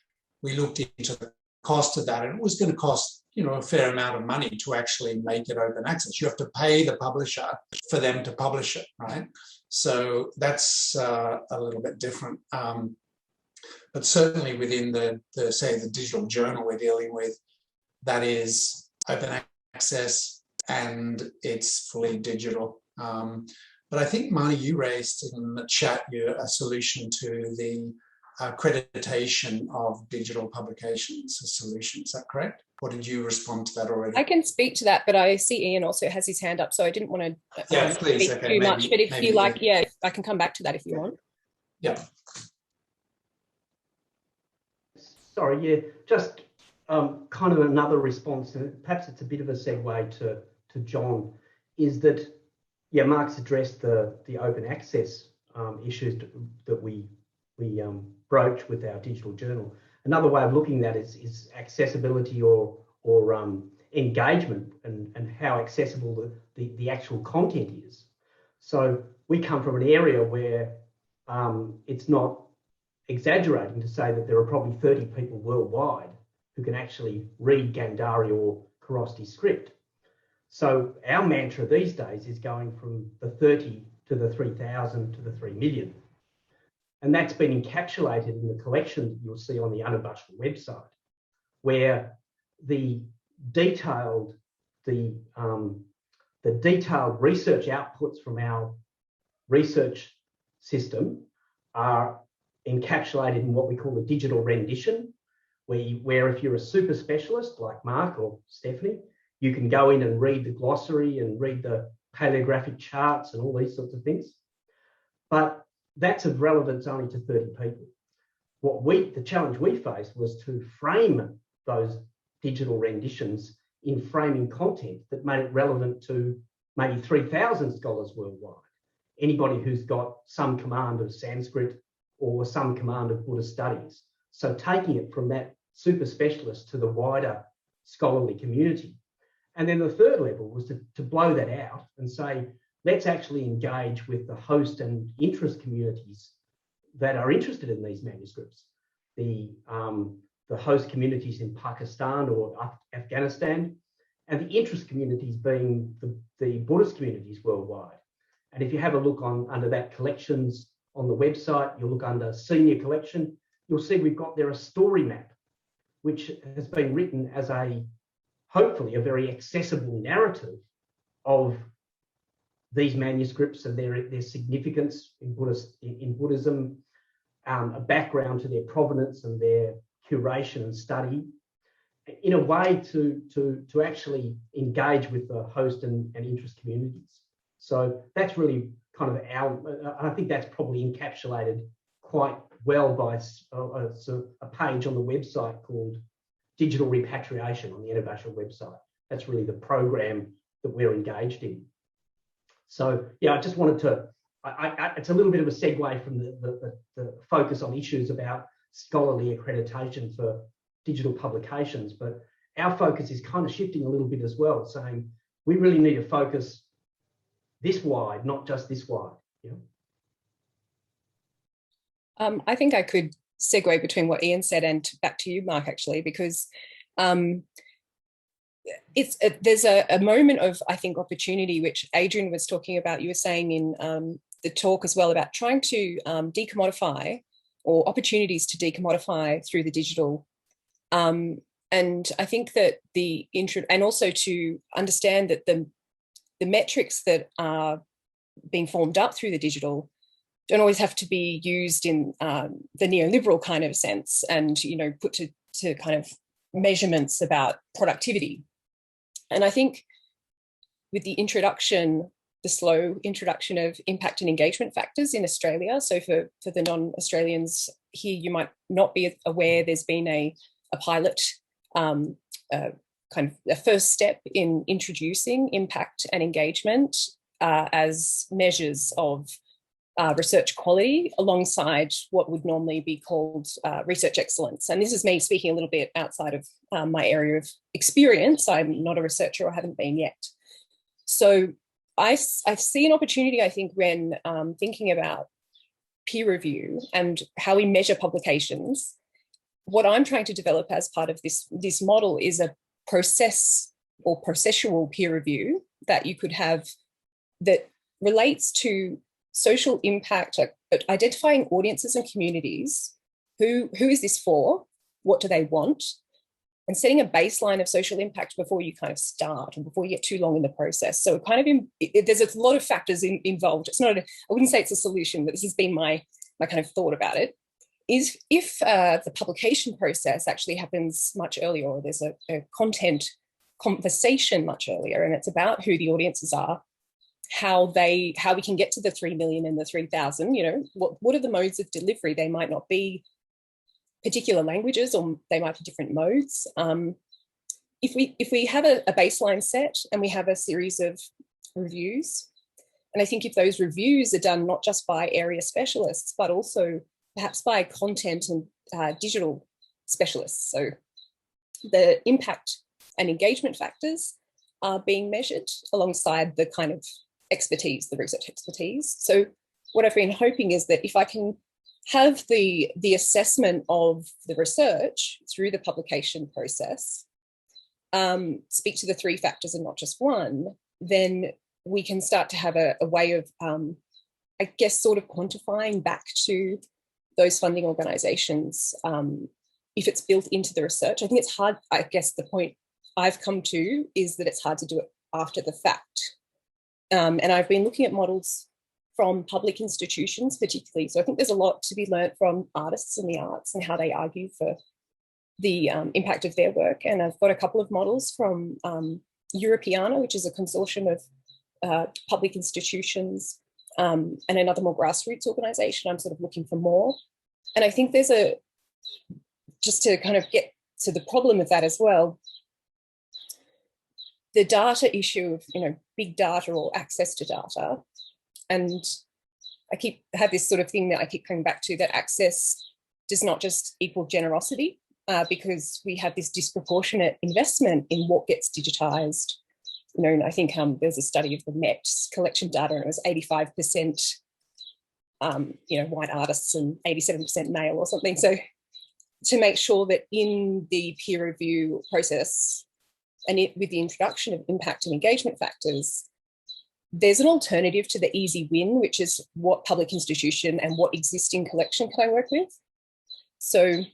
we looked into the cost of that, and it was going to cost, you know, a fair amount of money to actually make it open access. You have to pay the publisher for them to publish it, right? So that's a little bit different. But certainly within the say the digital journal we're dealing with, that is open access and it's fully digital. But I think, Marnie, you raised in the chat a solution to the accreditation of digital publications, a solution. Is that correct? Or did you respond to that already? I can speak to that, but I see Ian also has his hand up, so I didn't want to speak too much. But if you like, yeah, I can come back to that if you want. Yeah. Sorry, yeah, just kind of another response, and perhaps it's a bit of a segue to John, is that, yeah, Mark's addressed the open access issues that we broach with our digital journal. Another way of looking at it is accessibility or engagement and how accessible the actual content is. So we come from an area where it's not exaggerating to say that there are probably 30 people worldwide who can actually read Gandhari or Kharosthi script. So our mantra these days is going from the 30 to the 3,000 to the 3 million. And that's been encapsulated in the collection that you'll see on the ANUBhasha website, where the detailed research outputs from our research system are encapsulated in what we call a digital rendition, where if you're a super specialist like Mark or Stephanie, you can go in and read the glossary and read the paleographic charts and all these sorts of things. But that's of relevance only to 30 people. The challenge we faced was to frame those digital renditions in framing content that made it relevant to maybe 3,000 scholars worldwide. Anybody who's got some command of Sanskrit or some command of Buddhist studies. So taking it from that super specialist to the wider scholarly community. And then the third level was to blow that out and say, let's actually engage with the host and interest communities that are interested in these manuscripts. The host communities in Pakistan or Afghanistan, and the interest communities being the Buddhist communities worldwide. And if you have a look under that collections on the website, you'll look under senior collection, you'll see we've got there a story map, which has been written as hopefully a very accessible narrative of these manuscripts and their significance in Buddhism, a background to their provenance and their curation and study, in a way to actually engage with the host and interest communities. So that's really kind of I think that's probably encapsulated quite well by a page on the website called Digital Repatriation on the ANUBhasha website. That's really the program that we're engaged in. So yeah, I just wanted to, it's a little bit of a segue from the focus on issues about scholarly accreditation for digital publications, but our focus is kind of shifting a little bit as well, saying we really need to focus this wide, not just this wide. Yeah. I think I could segue between what Ian said and back to you, Mark, actually, because there's a moment of, I think, opportunity, which Adrian was talking about. You were saying in the talk as well about trying to decommodify, or opportunities to decommodify through the digital. And I think that and also to understand that the metrics that are being formed up through the digital don't always have to be used in the neoliberal kind of sense and, you know, put to kind of measurements about productivity. And I think with the slow introduction of impact and engagement factors in Australia, so for the non-Australians here, you might not be aware there's been a pilot, kind of a first step in introducing impact and engagement as measures of research quality alongside what would normally be called research excellence. And this is me speaking a little bit outside of my area of experience. I'm not a researcher or haven't been yet. So I see an opportunity, I think, when thinking about peer review and how we measure publications, what I'm trying to develop as part of this model is a process or processual peer review that you could have that relates to social impact, identifying audiences and communities. Who is this for? What do they want? And setting a baseline of social impact before you kind of start and before you get too long in the process. So kind of there's a lot of factors involved. It's not, I wouldn't say it's a solution, but this has been my kind of thought about it. Is if the publication process actually happens much earlier, or there's a content conversation much earlier, and it's about who the audiences are, how we can get to the 3 million and the 3,000, you know, what are the modes of delivery? They might not be particular languages, or they might be different modes. If we have a baseline set and we have a series of reviews, and I think if those reviews are done not just by area specialists, but also perhaps by content and digital specialists, so the impact and engagement factors are being measured alongside the kind of expertise, the research expertise. So what I've been hoping is that if I can have the assessment of the research through the publication process, speak to the three factors and not just one, then we can start to have a way of, I guess, sort of quantifying back to those funding organisations if it's built into the research. I think it's hard, I guess the point I've come to is that it's hard to do it after the fact. And I've been looking at models from public institutions particularly. So I think there's a lot to be learnt from artists in the arts and how they argue for the impact of their work. And I've got a couple of models from Europeana, which is a consortium of public institutions, and another more grassroots organisation. I'm sort of looking for more. And I think there's just to kind of get to the problem of that as well, the data issue of, you know, big data or access to data. And I have this sort of thing that I keep coming back to, that access does not just equal generosity, because we have this disproportionate investment in what gets digitised. You know, and I think there's a study of the Met's collection data, and it was 85%, you know, white artists and 87% male or something. So to make sure that in the peer review process and with the introduction of impact and engagement factors, there's an alternative to the easy win, which is what public institution and what existing collection can I work with. So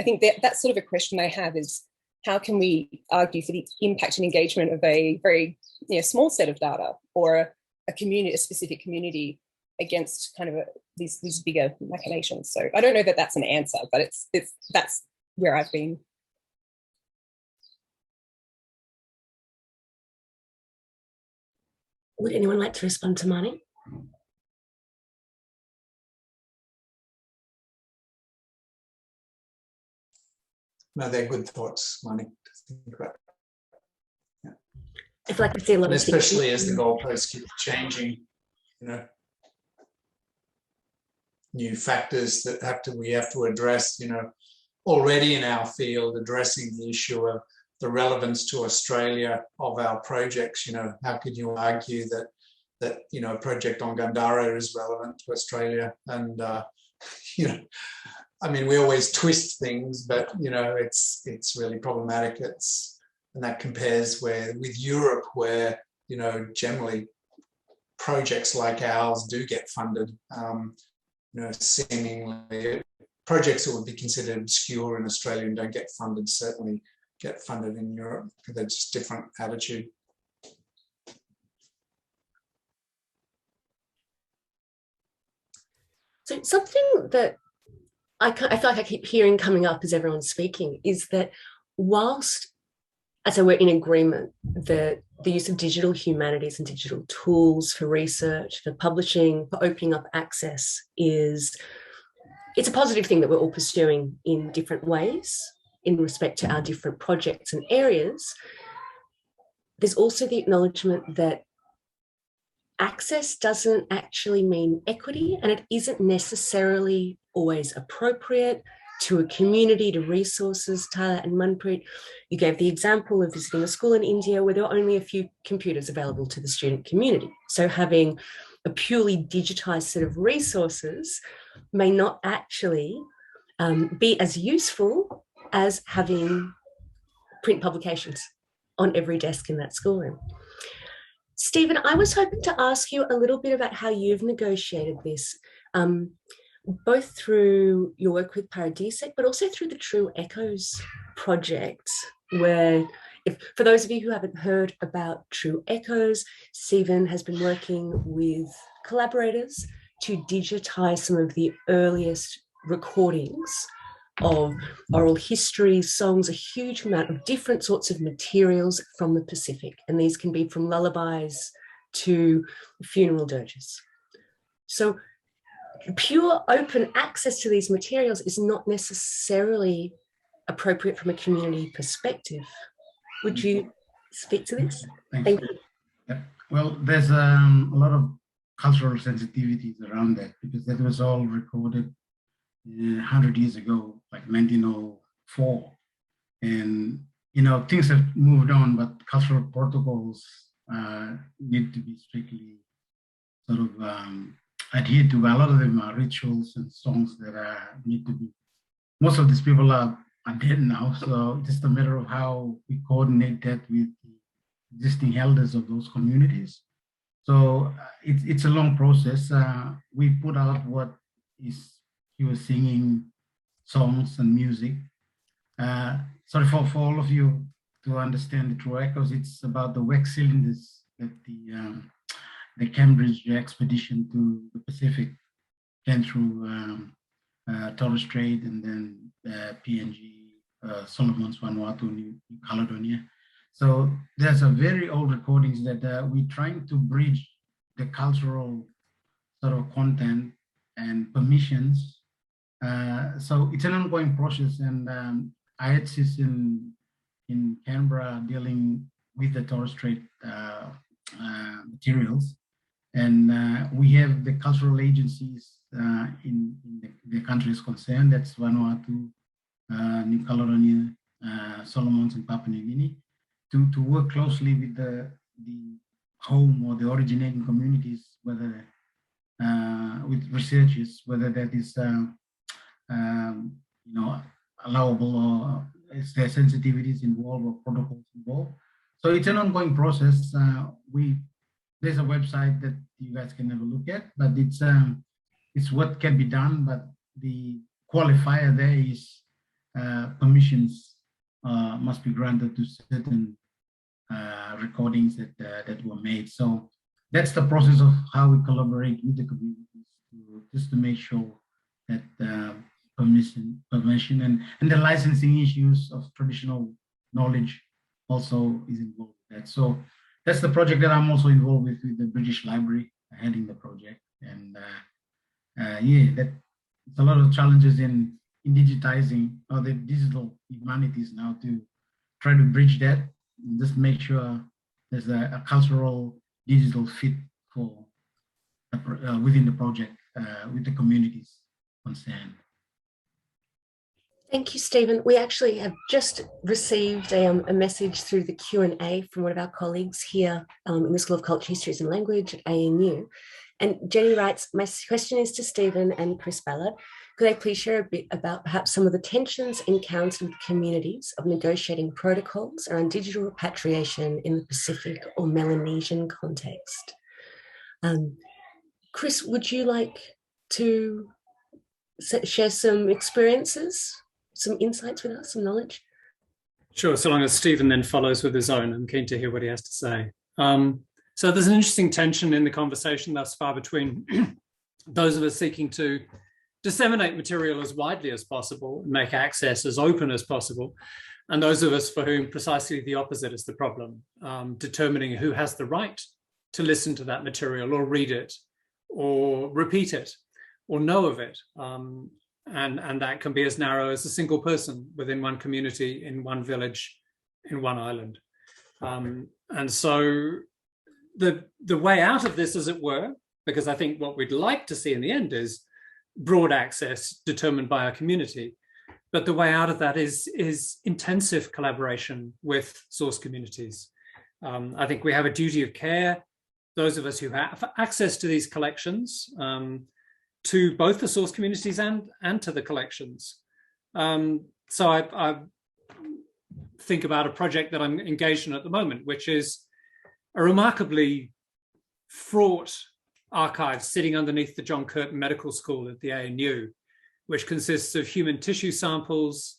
I think that's sort of a question I have, is how can we argue for the impact and engagement of a very, you know, small set of data, or a community, a specific community, against kind of these bigger machinations. So I don't know that that's an answer, but that's where I've been. Would anyone like to respond to Marnie? No, they're good thoughts, Marnie, to think about. Yeah. I feel like we see a lot and of especially as the goalposts keep changing, you know, new factors that we have to address, you know, already in our field, addressing the issue of the relevance to Australia of our projects. You know, how could you argue that you know, a project on Gandhara is relevant to Australia? And you know, I mean, we always twist things, but you know, it's really problematic. And that compares with Europe, where, you know, generally projects like ours do get funded. You know, seemingly projects that would be considered obscure in Australia and don't get funded certainly get funded in Europe, because they're just different attitude. So something that I feel like I keep hearing coming up as everyone's speaking is that whilst, as I we're in agreement, that the use of digital humanities and digital tools for research, for publishing, for opening up access it's a positive thing that we're all pursuing in different ways in respect to our different projects and areas, there's also the acknowledgement that access doesn't actually mean equity, and it isn't necessarily always appropriate to a community, to resources. Tyler and Manpreet, you gave the example of visiting a school in India where there were only a few computers available to the student community. So having a purely digitized set of resources may not actually be as useful as having print publications on every desk in that schoolroom. Stephen, I was hoping to ask you a little bit about how you've negotiated this, both through your work with Paradisic, but also through the True Echoes project, where, for those of you who haven't heard about True Echoes, Stephen has been working with collaborators to digitize some of the earliest recordings of oral history, songs, a huge amount of different sorts of materials from the Pacific. And these can be from lullabies to funeral dirges. So pure open access to these materials is not necessarily appropriate from a community perspective. Would you speak to this? Thank you. Yeah. Well, there's a lot of cultural sensitivities around that, because that was all recorded 100 years ago, like 1904. And, you know, things have moved on, but cultural protocols need to be strictly sort of adhered to. A lot of them are rituals and songs that need to be, most of these people are dead now. So it's just a matter of how we coordinate that with the existing elders of those communities. So it's a long process. We put out what is, he was singing songs and music. Sorry for all of you to understand the True Echoes. It's about the wax cylinders that the Cambridge expedition to the Pacific came through Torres Strait and then PNG, Solomons, Vanuatu, New Caledonia. So there's a very old recordings that we're trying to bridge the cultural sort of content and permissions. So it's an ongoing process, and I had this in Canberra dealing with the Torres Strait materials, and we have the cultural agencies in the countries concerned. That's Vanuatu, New Caledonia, Solomons, and Papua New Guinea, to work closely with the home or the originating communities, whether with researchers, whether that is you know, allowable, or is there sensitivities involved or protocols involved. So it's an ongoing process. There's a website that you guys can have a look at, but it's what can be done. But the qualifier there is permissions must be granted to certain recordings that were made. So that's the process of how we collaborate with the communities just to make sure that permission and the licensing issues of traditional knowledge also is involved with that. So that's the project that I'm also involved with the British Library, heading the project. And yeah, that it's a lot of challenges in digitizing or the digital humanities now to try to bridge that and just make sure there's a cultural digital fit for within the project with the communities concerned. Thank you, Stephen. We actually have just received a message through the Q&A from one of our colleagues here in the School of Culture, Histories and Language at ANU. And Jenny writes, my question is to Stephen and Chris Ballard. Could I please share a bit about perhaps some of the tensions encountered with communities of negotiating protocols around digital repatriation in the Pacific or Melanesian context? Chris, would you like to share some experiences, some insights with us, some knowledge? Sure, so long as Stephen then follows with his own. I'm keen to hear what he has to say. So there's an interesting tension in the conversation thus far between those of us seeking to disseminate material as widely as possible and make access as open as possible, and those of us for whom precisely the opposite is the problem, determining who has the right to listen to that material or read it or repeat it or know of it. And that can be as narrow as a single person within one community, in one village, in one island. And so the way out of this, as it were, because I think what we'd like to see in the end is broad access determined by our community, but the way out of that is intensive collaboration with source communities. I think we have a duty of care, those of us who have access to these collections, to both the source communities and to the collections, So I think about a project that I'm engaged in at the moment, which is a remarkably fraught archive sitting underneath the John Curtin Medical School at the ANU, which consists of human tissue samples,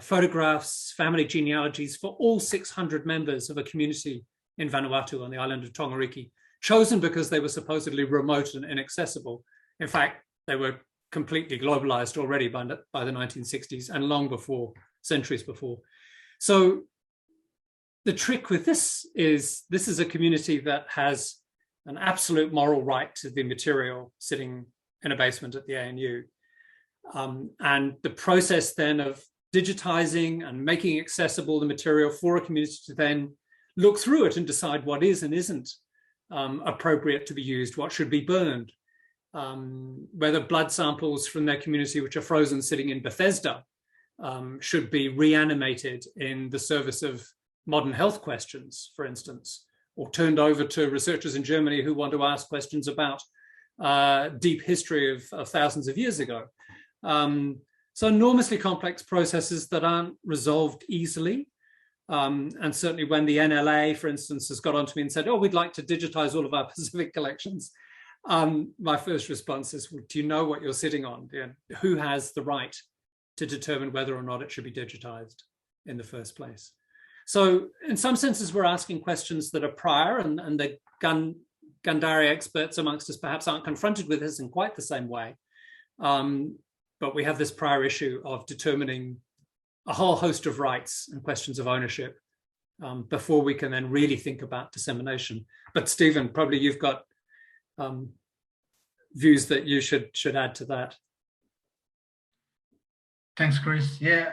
photographs, family genealogies for all 600 members of a community in Vanuatu on the island of Tongariki, chosen because they were supposedly remote and inaccessible. In fact, they were completely globalized already by the 1960s and long before, centuries before. So the trick with this is a community that has an absolute moral right to the material sitting in a basement at the ANU. And the process then of digitizing and making accessible the material for a community to then look through it and decide what is and isn't appropriate to be used, what should be burned, whether blood samples from their community which are frozen sitting in Bethesda should be reanimated in the service of modern health questions, for instance, or turned over to researchers in Germany who want to ask questions about deep history of thousands of years ago. So enormously complex processes that aren't resolved easily. And certainly when the NLA, for instance, has got onto me and said, oh, we'd like to digitize all of our Pacific collections. My first response is, well, do you know what you're sitting on? Who has the right to determine whether or not it should be digitized in the first place? So in some senses, we're asking questions that are prior, and the Gundari experts amongst us perhaps aren't confronted with this in quite the same way. But we have this prior issue of determining a whole host of rights and questions of ownership before we can then really think about dissemination. But Stephen, probably you've got views that you should add to that. Thanks, Chris. Yeah,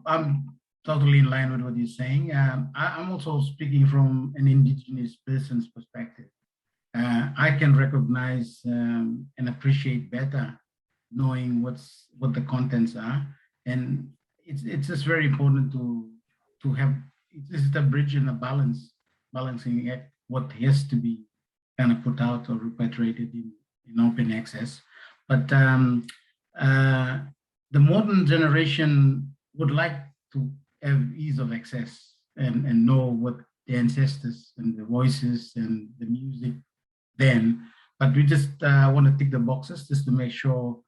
I'm totally in line with what you're saying. I'm also speaking from an Indigenous person's perspective. I can recognize and appreciate better knowing what the contents are, and it's just very important to have it's a bridge and a balancing act what has to be kind of put out or repatriated in open access. But the modern generation would like to have ease of access and know what the ancestors and the voices and the music then, but we just want to tick the boxes just to make sure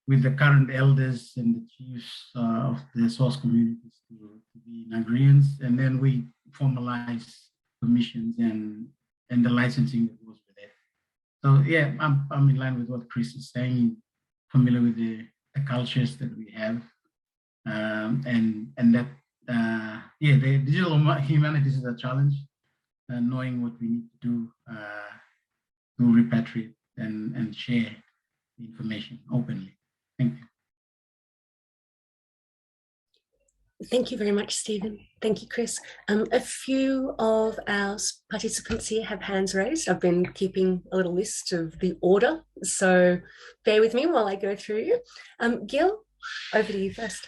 with the current elders and the chiefs of the source communities to be in agreement, and then we formalize permissions and the licensing that goes with it. So yeah, I'm in line with what Chris is saying, familiar with the cultures that we have, and that yeah, the digital humanities is a challenge, and knowing what we need to do to repatriate and share the information openly. Thank you. Thank you very much, Stephen. Thank you, Chris. A few of our participants here have hands raised. I've been keeping a little list of the order, so bear with me while I go through you. Gil, over to you first.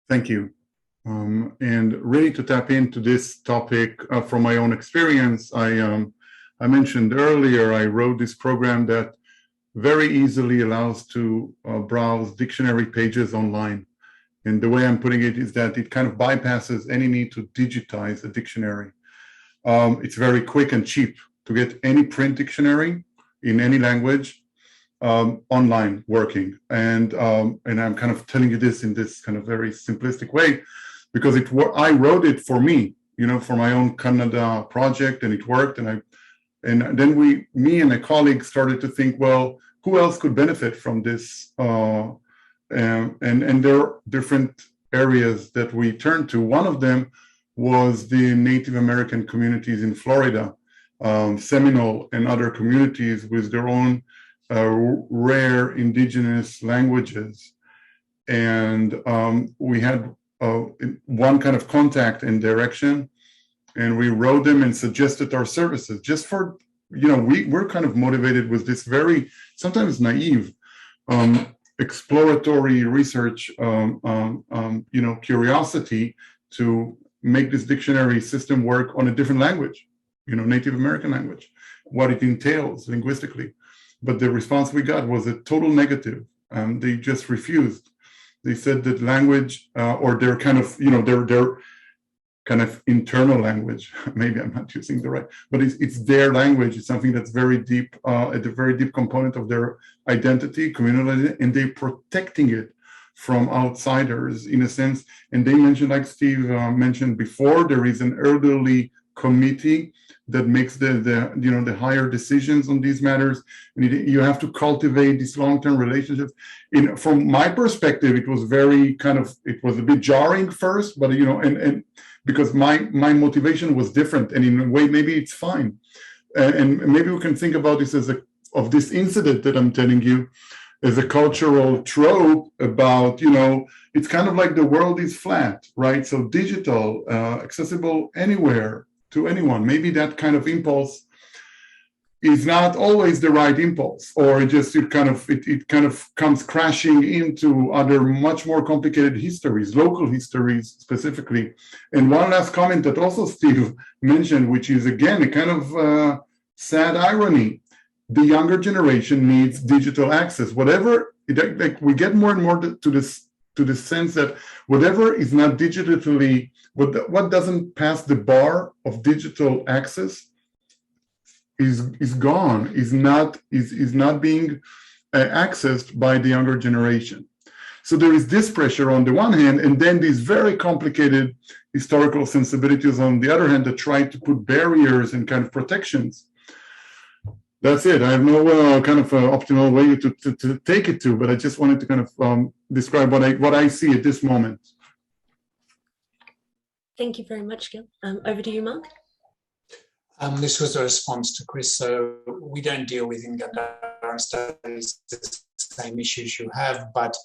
Thank you. And really to tap into this topic from my own experience, I mentioned earlier, I wrote this program that very easily allows to browse dictionary pages online. And the way I'm putting it is that it kind of bypasses any need to digitize a dictionary. It's very quick and cheap to get any print dictionary in any language online working. And I'm kind of telling you this in this kind of very simplistic way, because I wrote it for me, for my own Kannada project, and it worked. And then me and a colleague started to think, well, who else could benefit from this? And there are different areas that we turned to. One of them was the Native American communities in Florida, Seminole and other communities with their own rare indigenous languages. And we had one kind of contact and direction, and we wrote them and suggested our services just for, we're kind of motivated with this very, sometimes naive, exploratory research, curiosity to make this dictionary system work on a different language, Native American language, what it entails linguistically. But the response we got was a total negative. They just refused. They said that language or their kind of, their kind of internal language, maybe I'm not using the right, but it's their language. It's something that's very deep, at a very deep component of their identity, communal, and they're protecting it from outsiders in a sense. And they mentioned, like Steve mentioned before, there is an elderly committee that makes the higher decisions on these matters, and you have to cultivate these long-term relationships. From my perspective, it was it was a bit jarring first, but and because my motivation was different, and in a way maybe it's fine, and maybe we can think about this as of this incident that I'm telling you as a cultural trope about, it's kind of like the world is flat, right? So digital, accessible anywhere to anyone. Maybe that kind of impulse is not always the right impulse, or it kind of comes crashing into other much more complicated histories, local histories specifically. And one last comment that also Steve mentioned, which is again a kind of sad irony. The younger generation needs digital access. Whatever, we get more and more to the sense that whatever is not digitally, what doesn't pass the bar of digital access is gone, is not being accessed by the younger generation. So there is this pressure on the one hand, and then these very complicated historical sensibilities on the other hand that try to put barriers and kind of protections. That's it. I have no kind of optimal way to take it to, but I just wanted to kind of describe what I see at this moment. Thank you very much, Gil. Over to you, Mark. This was a response to Chris. So we don't deal with Ngandara studies, the same issues you have, but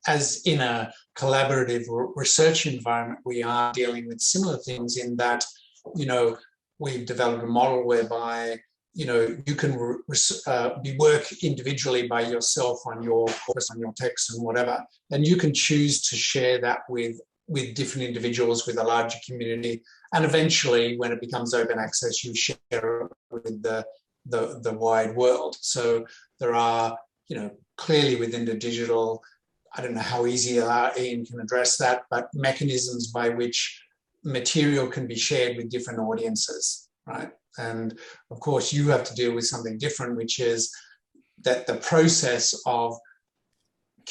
as in a collaborative research environment, we are dealing with similar things in that, we've developed a model whereby you can work individually by yourself on your corpus, on your text and whatever, and you can choose to share that with different individuals, with a larger community, and eventually, when it becomes open access, you share it with the wide world. So there are, clearly within the digital, I don't know how easy Ian can address that, but mechanisms by which material can be shared with different audiences, right? And of course, you have to deal with something different, which is that the process of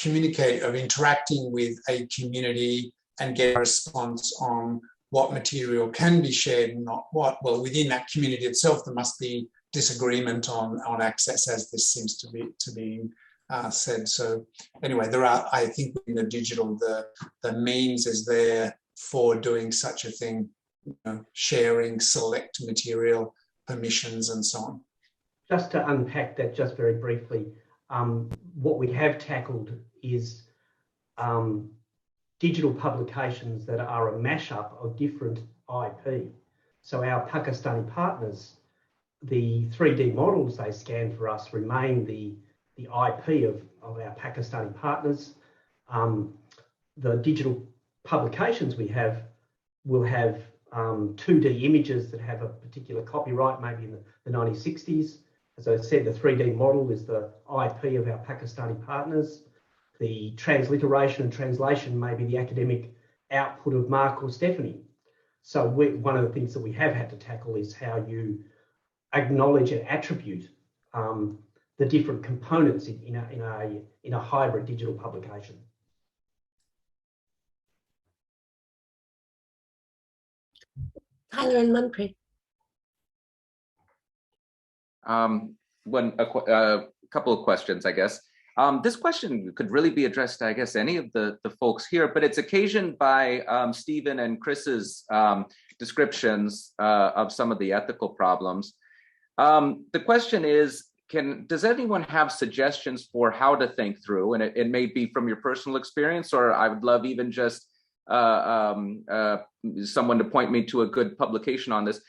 interacting with a community and get a response on what material can be shared and not what. Well, within that community itself, there must be disagreement on access, as this seems to be said. So anyway, there are, I think, in the digital, the means is there for doing such a thing. Sharing select material, permissions, and so on. Just to unpack that just very briefly, what we have tackled is digital publications that are a mashup of different IP. So our Pakistani partners, the 3D models they scan for us remain the IP of our Pakistani partners. The digital publications we have will have 2D images that have a particular copyright, maybe in the 1960s. As I said, the 3D model is the IP of our Pakistani partners. The transliteration and translation may be the academic output of Mark or Stephanie. So one of the things that we have had to tackle is how you acknowledge and attribute the different components in a hybrid digital publication. Tyler and Manpreet. A couple of questions, I guess. This question could really be addressed to, I guess, any of the folks here, but it's occasioned by Stephen and Chris's descriptions of some of the ethical problems. The question is, does anyone have suggestions for how to think through, and it may be from your personal experience, or I would love even just someone to point me to a good publication on this,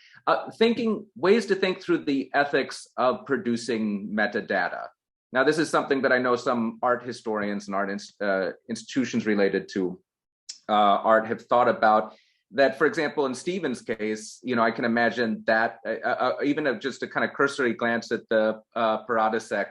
ways to think through the ethics of producing metadata. Now, this is something that I know some art historians and art institutions related to art have thought about. That, for example, in Stephen's case, I can imagine that even just a kind of cursory glance at the Paradisec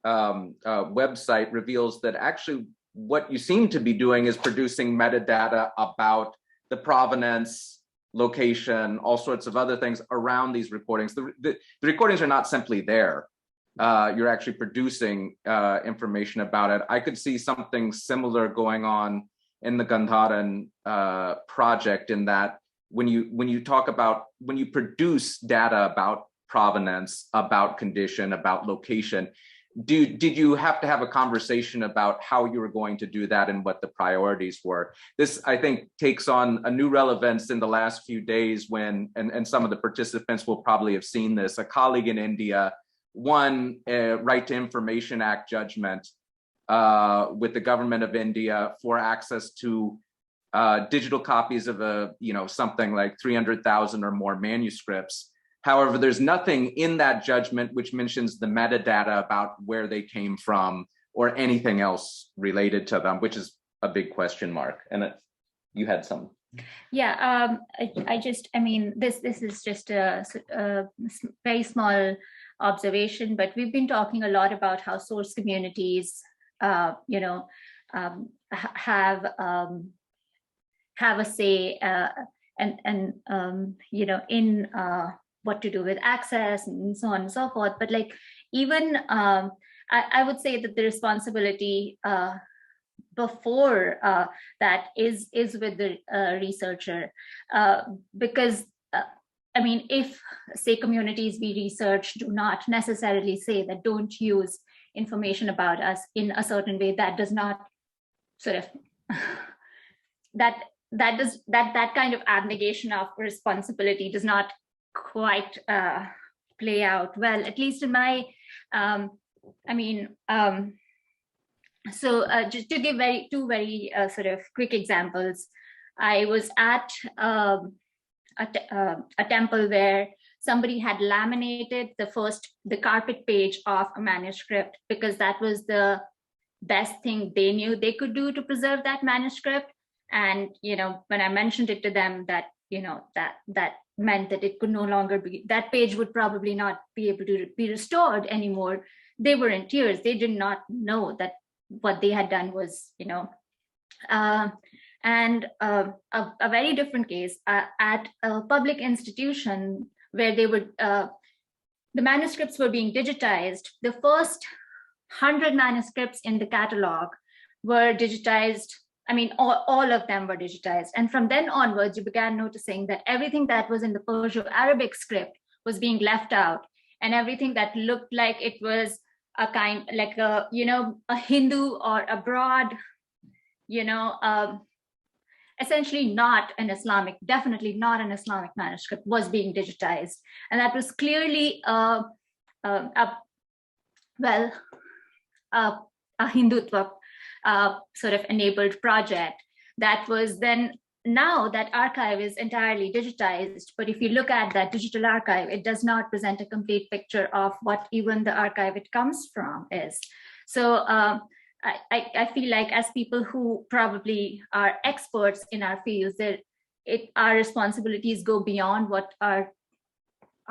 website reveals that actually what you seem to be doing is producing metadata about the provenance, location, all sorts of other things around these recordings. The recordings are not simply there. You're actually producing information about it. I could see something similar going on in the Gandharan project, in that when you produce data about provenance, about condition, about location, did you have to have a conversation about how you were going to do that and what the priorities were? This, I think, takes on a new relevance in the last few days when, and some of the participants will probably have seen this, a colleague in India won a Right to Information Act judgment with the government of India for access to digital copies of something like 300,000 or more manuscripts. However, there's nothing in that judgment which mentions the metadata about where they came from or anything else related to them, which is a big question mark. And you had some. Yeah, this is just a very small observation, but we've been talking a lot about how source communities, have a say, in what to do with access and so on and so forth. But even I would say that the responsibility before that is with the researcher, because if, say, communities we research do not necessarily say that don't use information about us in a certain way, that does not sort of that kind of abnegation of responsibility does not quite play out well, at least in my just to give two very sort of quick examples. I was at a temple where somebody had laminated the carpet page of a manuscript because that was the best thing they knew they could do to preserve that manuscript. And when I mentioned it to them, that that meant that it could no longer be, that page would probably not be able to be restored anymore, they were in tears. They did not know that what they had done was, and a very different case at a public institution where they were, the manuscripts were being digitized. The first 100 manuscripts in the catalog were digitized. All of them were digitized. And from then onwards, you began noticing that everything that was in the Perso-Arabic script was being left out. And everything that looked like it was a kind, like a Hindu or a broad, essentially not an Islamic, definitely not an Islamic manuscript was being digitized. And that was clearly a Hindutva sort of enabled project that was then, now that archive is entirely digitized, but if you look at that digital archive, it does not present a complete picture of what even the archive it comes from is. So I feel like as people who probably are experts in our fields, our responsibilities go beyond what our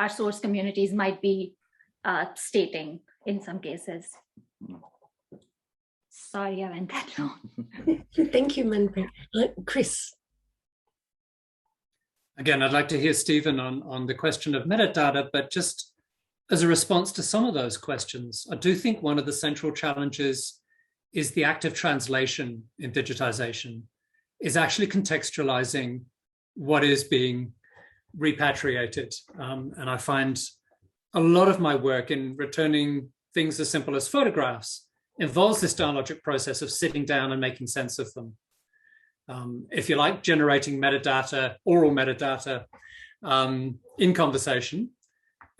source communities might be stating in some cases. Sorry, I went that long. Thank you, Manpreet. Chris. Again, I'd like to hear Stephen on the question of metadata, but just as a response to some of those questions, I do think one of the central challenges is the active translation in digitization, is actually contextualizing what is being repatriated. And I find a lot of my work in returning things as simple as photographs involves this dialogic process of sitting down and making sense of them. If you like, generating metadata, oral metadata in conversation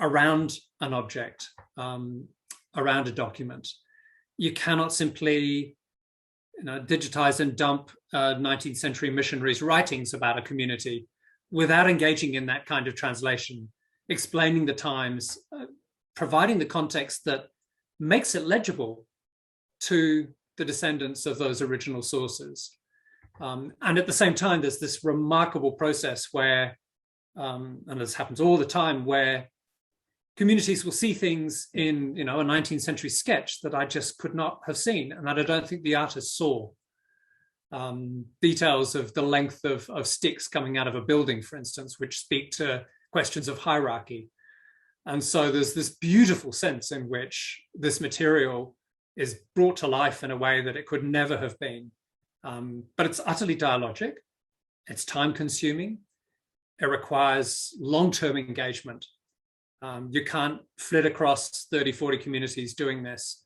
around an object, around a document. You cannot simply digitize and dump 19th century missionaries' writings about a community without engaging in that kind of translation, explaining the times, providing the context that makes it legible to the descendants of those original sources. And at the same time, there's this remarkable process where, and this happens all the time, where communities will see things in, a 19th century sketch that I just could not have seen and that I don't think the artist saw. Details of the length of sticks coming out of a building, for instance, which speak to questions of hierarchy. And so there's this beautiful sense in which this material is brought to life in a way that it could never have been. But it's utterly dialogic, it's time consuming, it requires long-term engagement. You can't flit across 30, 40 communities doing this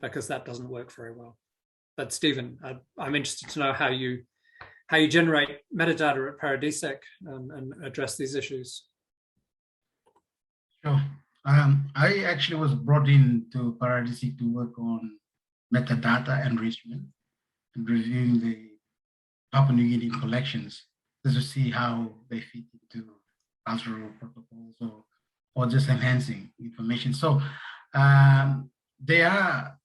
because that doesn't work very well. But Stephen, I'm interested to know how you generate metadata at Paradisec and address these issues. Sure. I actually was brought in to Paradisec to work on metadata enrichment and reviewing the Papua New Guinea collections just to see how they fit into cultural protocols or just enhancing information. So there are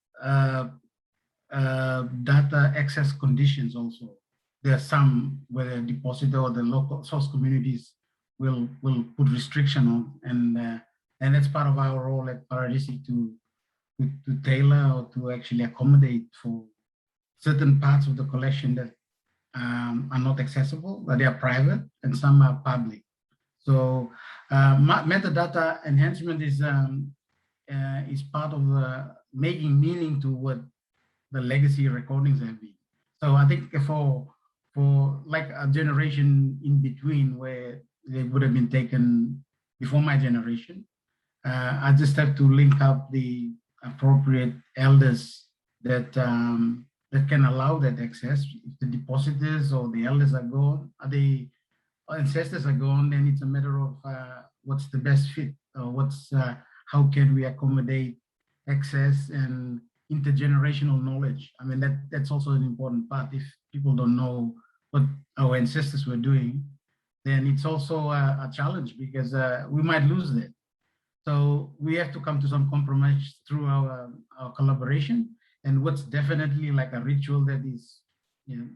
data access conditions also. There are some where the depositor or the local source communities will put restriction on, and that's part of our role at Paradisec to tailor or to actually accommodate for certain parts of the collection that are not accessible, but they are private, and some are public. So metadata enhancement is part of making meaning to what the legacy recordings have been. So I think for like a generation in between where they would have been taken before my generation, I just have to link up the appropriate elders that that can allow that access. If the depositors or the elders are gone, the ancestors are gone, then it's a matter of what's the best fit, or how can we accommodate access and intergenerational knowledge. I mean, that's also an important part. If people don't know what our ancestors were doing, then it's also a challenge because we might lose that. So we have to come to some compromise through our collaboration. And what's definitely like a ritual that is,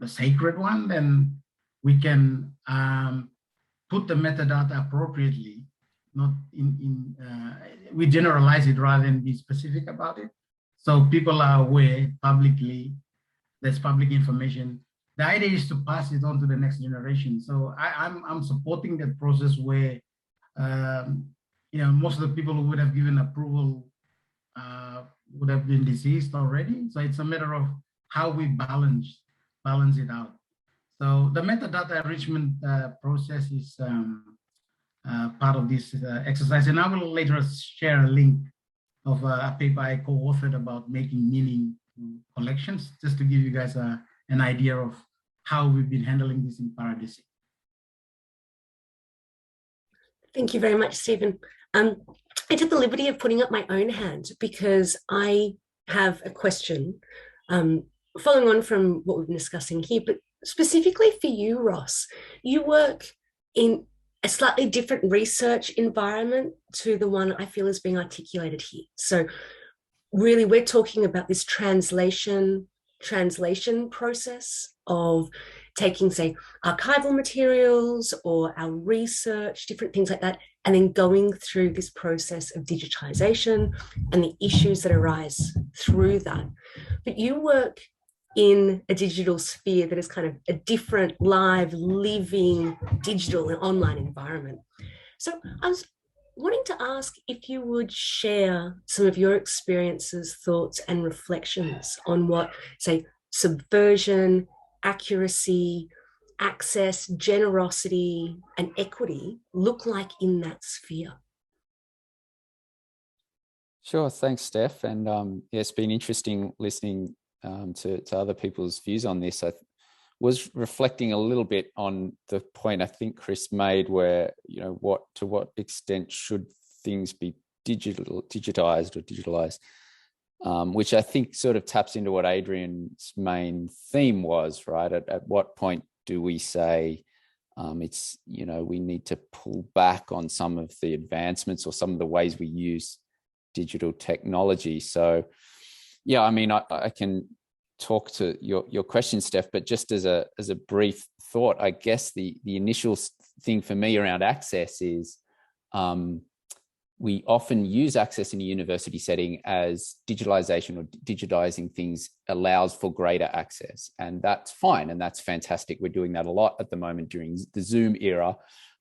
a sacred one, then we can put the metadata appropriately. Not we generalize it rather than be specific about it. So people are aware publicly, there's public information. The idea is to pass it on to the next generation. So I'm supporting that process where, most of the people who would have given approval would have been deceased already. So it's a matter of how we balance it out. So the metadata enrichment process is part of this exercise. And I will later share a link of a paper I co-authored about making meaning to collections, just to give you guys an idea of how we've been handling this in Paradisec. Thank you very much, Stephen. I took the liberty of putting up my own hand because I have a question following on from what we've been discussing here, but specifically for you, Ross. You work in a slightly different research environment to the one I feel is being articulated here. So really, we're talking about this translation process of taking, say, archival materials or our research, different things like that, and then going through this process of digitization and the issues that arise through that. But you work in a digital sphere that is kind of a different, live, living, digital and online environment. So I was wanting to ask if you would share some of your experiences, thoughts, and reflections on what, say, subversion, accuracy, access, generosity, and equity look like in that sphere. Sure, thanks, Steph. And yeah, it's been interesting listening to other people's views on this. I was reflecting a little bit on the point I think Chris made, where to what extent should things be digitized or digitalized, which I think sort of taps into what Adrian's main theme was, right? At what point do we say it's we need to pull back on some of the advancements or some of the ways we use digital technology? So yeah, I mean, I can talk to your question, Steph, but just as a brief thought, I guess the initial thing for me around access is we often use access in a university setting as digitalization or digitizing things allows for greater access. And that's fine. And that's fantastic. We're doing that a lot at the moment during the Zoom era,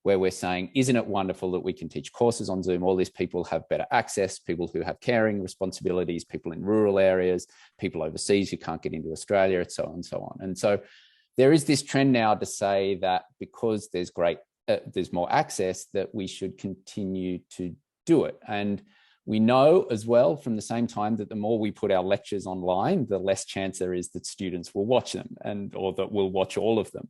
where we're saying, isn't it wonderful that we can teach courses on Zoom? All these people have better access, people who have caring responsibilities, people in rural areas, people overseas who can't get into Australia, and so on and so on. And so there is this trend now to say that because there's more access, that we should continue to do it. And we know as well from the same time that the more we put our lectures online, the less chance there is that students will watch them or that we'll watch all of them.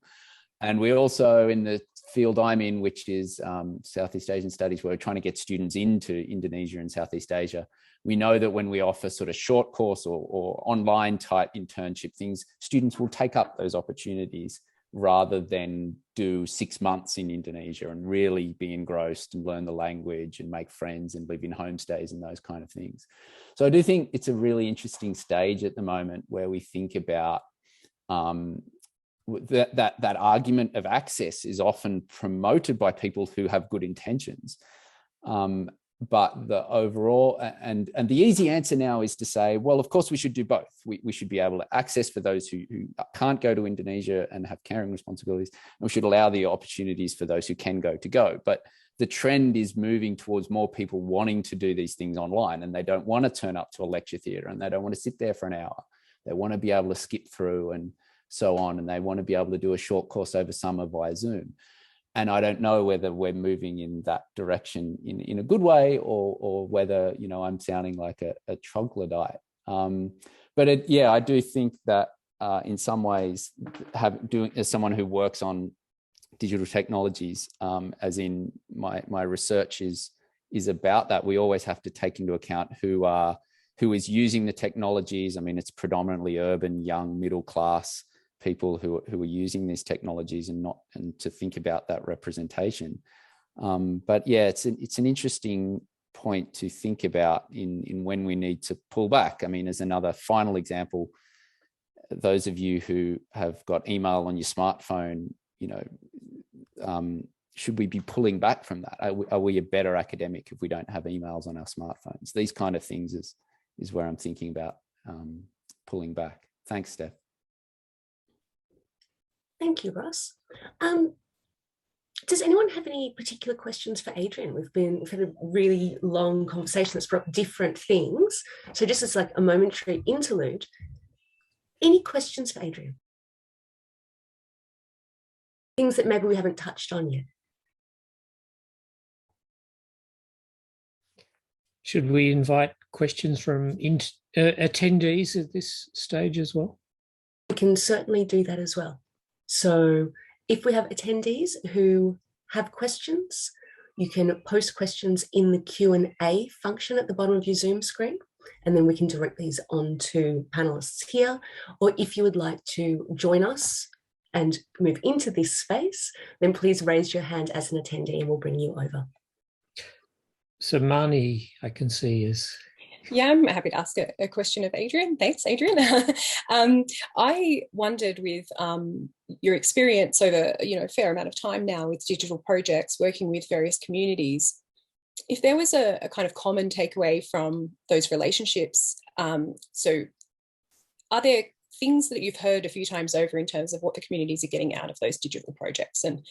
And we also, in the field I'm in, which is Southeast Asian studies, where we're trying to get students into Indonesia and Southeast Asia, we know that when we offer sort of short course or online type internship things, students will take up those opportunities rather than do 6 months in Indonesia and really be engrossed and learn the language and make friends and live in homestays and those kind of things. So I do think it's a really interesting stage at the moment where we think about that argument of access is often promoted by people who have good intentions. But the overall, and the easy answer now is to say, well, of course we should do both. We should be able to access for those who can't go to Indonesia and have caring responsibilities, and we should allow the opportunities for those who can go. But the trend is moving towards more people wanting to do these things online, and they don't want to turn up to a lecture theatre, and they don't want to sit there for an hour. They want to be able to skip through and so on, and they want to be able to do a short course over summer via Zoom. And I don't know whether we're moving in that direction in a good way, or whether, you know, I'm sounding like a troglodyte. But I do think that in some ways, as someone who works on digital technologies, as in my research is about that, we always have to take into account who is using the technologies. I mean, it's predominantly urban, young, middle class people who are using these technologies, and to think about that representation. But yeah, it's an interesting point to think about in when we need to pull back. I mean, as another final example, those of you who have got email on your smartphone, you know, should we be pulling back from that? Are we a better academic if we don't have emails on our smartphones? These kind of things is where I'm thinking about pulling back. Thanks, Steph. Thank you, Ross. Does anyone have any particular questions for Adrian? We've had a really long conversation that's brought up different things. So just as like a momentary interlude, any questions for Adrian? Things that maybe we haven't touched on yet. Should we invite questions from attendees at this stage as well? We can certainly do that as well. So if we have attendees who have questions, you can post questions in the Q&A function at the bottom of your Zoom screen, and then we can direct these on to panelists here. Or if you would like to join us and move into this space, then please raise your hand as an attendee and we'll bring you over. So Marnie, I can see is... Yeah, I'm happy to ask a question of Adrian. Thanks, Adrian. I wondered, with your experience over a fair amount of time now with digital projects, working with various communities, if there was a kind of common takeaway from those relationships. So are there things that you've heard a few times over in terms of what the communities are getting out of those digital projects? And,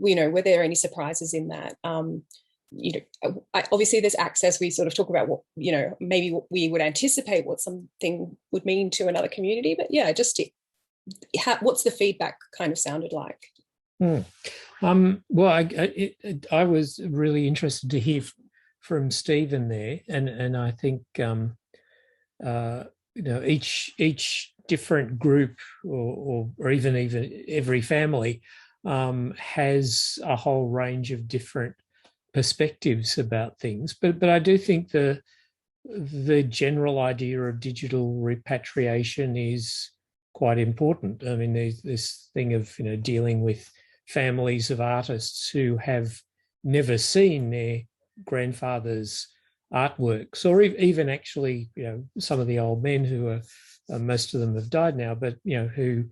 were there any surprises in that? Obviously there's access. We sort of talk about what, maybe what we would anticipate what something would mean to another community, but yeah, just what's the feedback kind of sounded like? Well, I was really interested to hear from Stephen there, and I think each different group or even every family has a whole range of different perspectives about things, but I do think the general idea of digital repatriation is quite important. I mean, there's this thing of dealing with families of artists who have never seen their grandfather's artworks, or even actually some of the old men who are most of them have died now, but who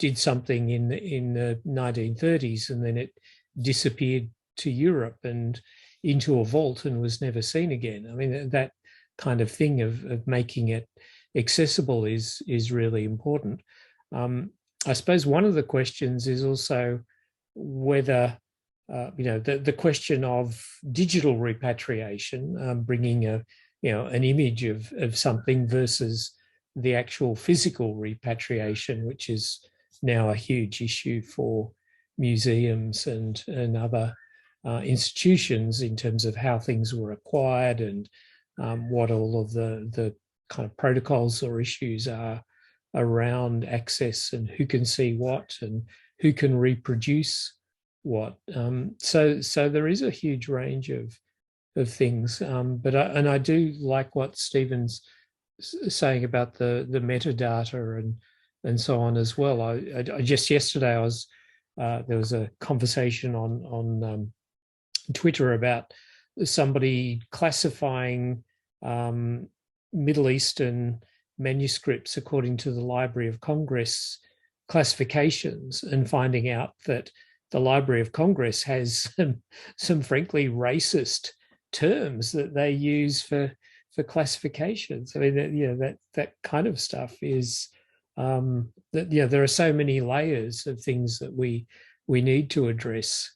did something in the 1930s and then it disappeared to Europe, and into a vault and was never seen again. I mean, that kind of thing of making it accessible is really important. I suppose one of the questions is also whether the question of digital repatriation, bringing an image of something versus the actual physical repatriation, which is now a huge issue for museums and other institutions in terms of how things were acquired and what all of the kind of protocols or issues are around access and who can see what and who can reproduce what. So there is a huge range of things, but I do like what Stephen's saying about the metadata and so on as well. I just yesterday there was a conversation on Twitter about somebody classifying Middle Eastern manuscripts according to the Library of Congress classifications and finding out that the Library of Congress has some frankly racist terms that they use for classifications. I mean, that kind of stuff is there are so many layers of things that we need to address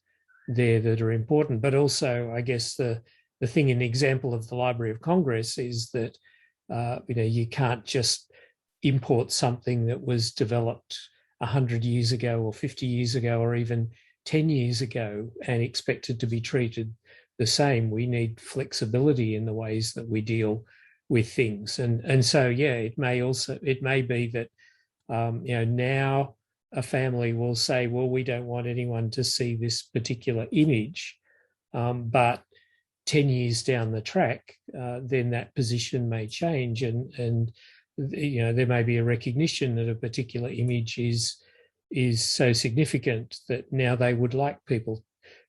there that are important. But also, I guess the thing, an example of the Library of Congress is that you can't just import something that was developed 100 years ago or 50 years ago or even 10 years ago and expect it to be treated the same. We need flexibility in the ways that we deal with things. And so, it may be that, now a family will say, well, we don't want anyone to see this particular image, but 10 years down the track, then that position may change and there may be a recognition that a particular image is so significant that now they would like people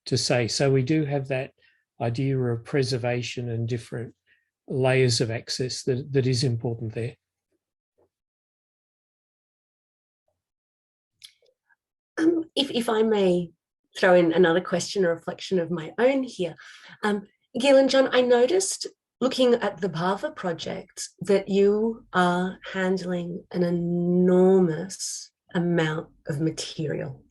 to say. So we do have that idea of preservation and different layers of access that is important there. If I may throw in another question or reflection of my own here. Gil and John, I noticed looking at the Bhava project that you are handling an enormous amount of material.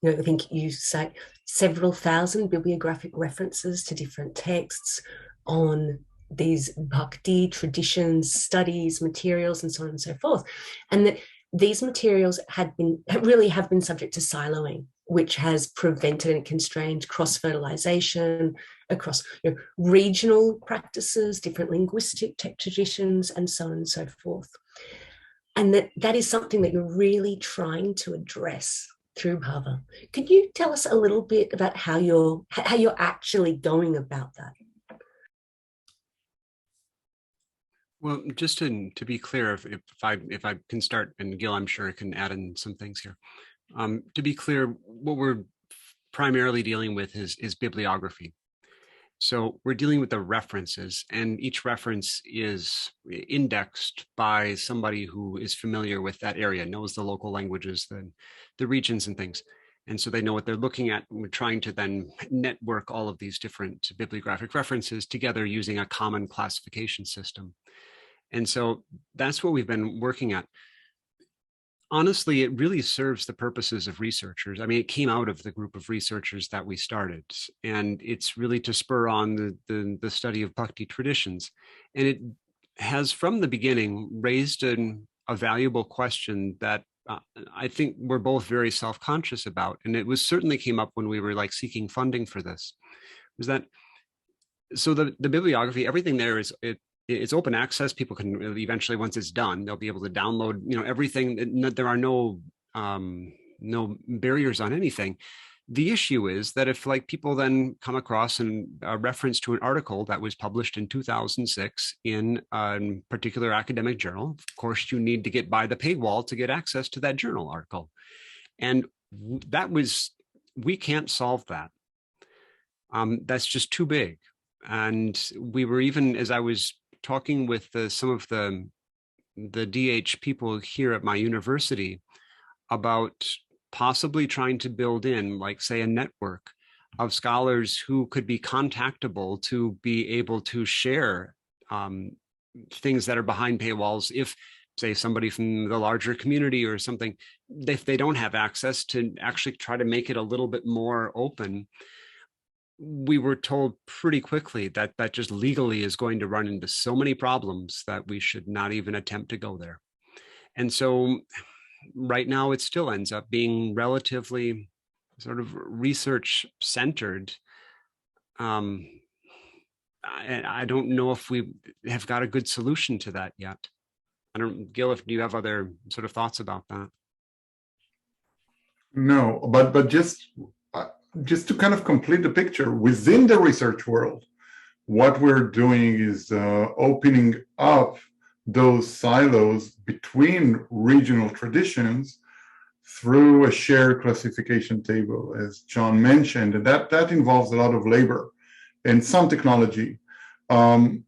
I think you cite several thousand bibliographic references to different texts on these bhakti traditions, studies, materials, and so on and so forth. And that these materials have been subject to siloing, which has prevented and constrained cross-fertilization across regional practices, different linguistic traditions, and so on and so forth. And that is something that you're really trying to address through Bhava. Could you tell us a little bit about how you're actually going about that? Well, just to be clear, if I can start, and Gil, I'm sure can add in some things here. To be clear, what we're primarily dealing with is bibliography. So we're dealing with the references, and each reference is indexed by somebody who is familiar with that area, knows the local languages, the regions and things. And so they know what they're looking at. And we're trying to then network all of these different bibliographic references together using a common classification system. And so that's what we've been working at. Honestly, it really serves the purposes of researchers. I mean, it came out of the group of researchers that we started, and it's really to spur on the study of Bhakti traditions. And it has, from the beginning, raised a valuable question that I think we're both very self-conscious about. And it certainly came up when we were seeking funding for this, was that, so the bibliography, everything there it's open access. People can eventually, once it's done, they'll be able to download, everything. There are no barriers on anything. The issue is that if people then come across a reference to an article that was published in 2006 in a particular academic journal, of course, you need to get by the paywall to get access to that journal article. And we can't solve that. That's just too big. And we were even, as I was talking with some of the DH people here at my university about possibly trying to build in, say, a network scholars who could be contactable to be able to share things that are behind paywalls. If, say, somebody from the larger community or something, if they don't have access, to actually try to make it a little bit more open. We were told pretty quickly that that just legally is going to run into so many problems that we should not even attempt to go there. And so right now it still ends up being relatively sort of research centered. And I don't know if we have got a good solution to that yet. I don't, Gil, do you have other sort of thoughts about that? No, but just to kind of complete the picture, within the research world, what we're doing is opening up those silos between regional traditions through a shared classification table, as John mentioned, and that involves a lot of labor and some technology. I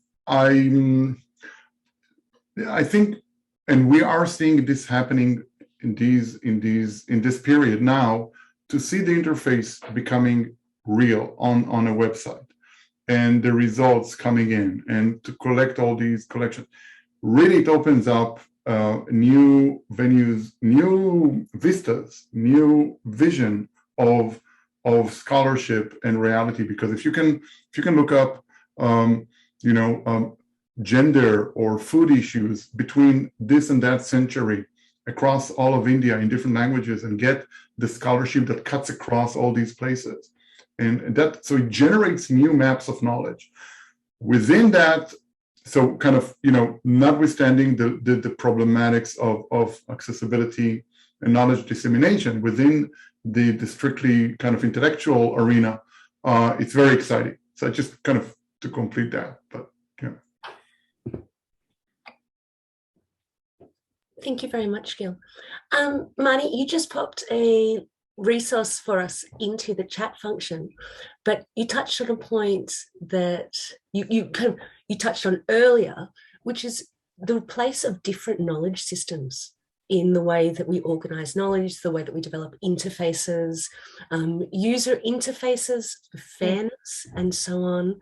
think, and we are seeing this happening in this period now, to see the interface becoming real on a website and the results coming in, and to collect all these collections. Really, it opens up new venues, new vistas, new vision of scholarship and reality. Because if you can look up, gender or food issues between this and that century across all of India in different languages, and get the scholarship that cuts across all these places, and that, so it generates new maps of knowledge. Within that, so kind of, notwithstanding the problematics of accessibility and knowledge dissemination within the strictly kind of intellectual arena, it's very exciting. So just kind of to complete that, but yeah. Thank you very much, Gil. Marnie, you just popped a resource for us into the chat function, but you touched on a point that you touched on earlier, which is the place of different knowledge systems in the way that we organize knowledge, the way that we develop interfaces, user interfaces for fairness, and so on.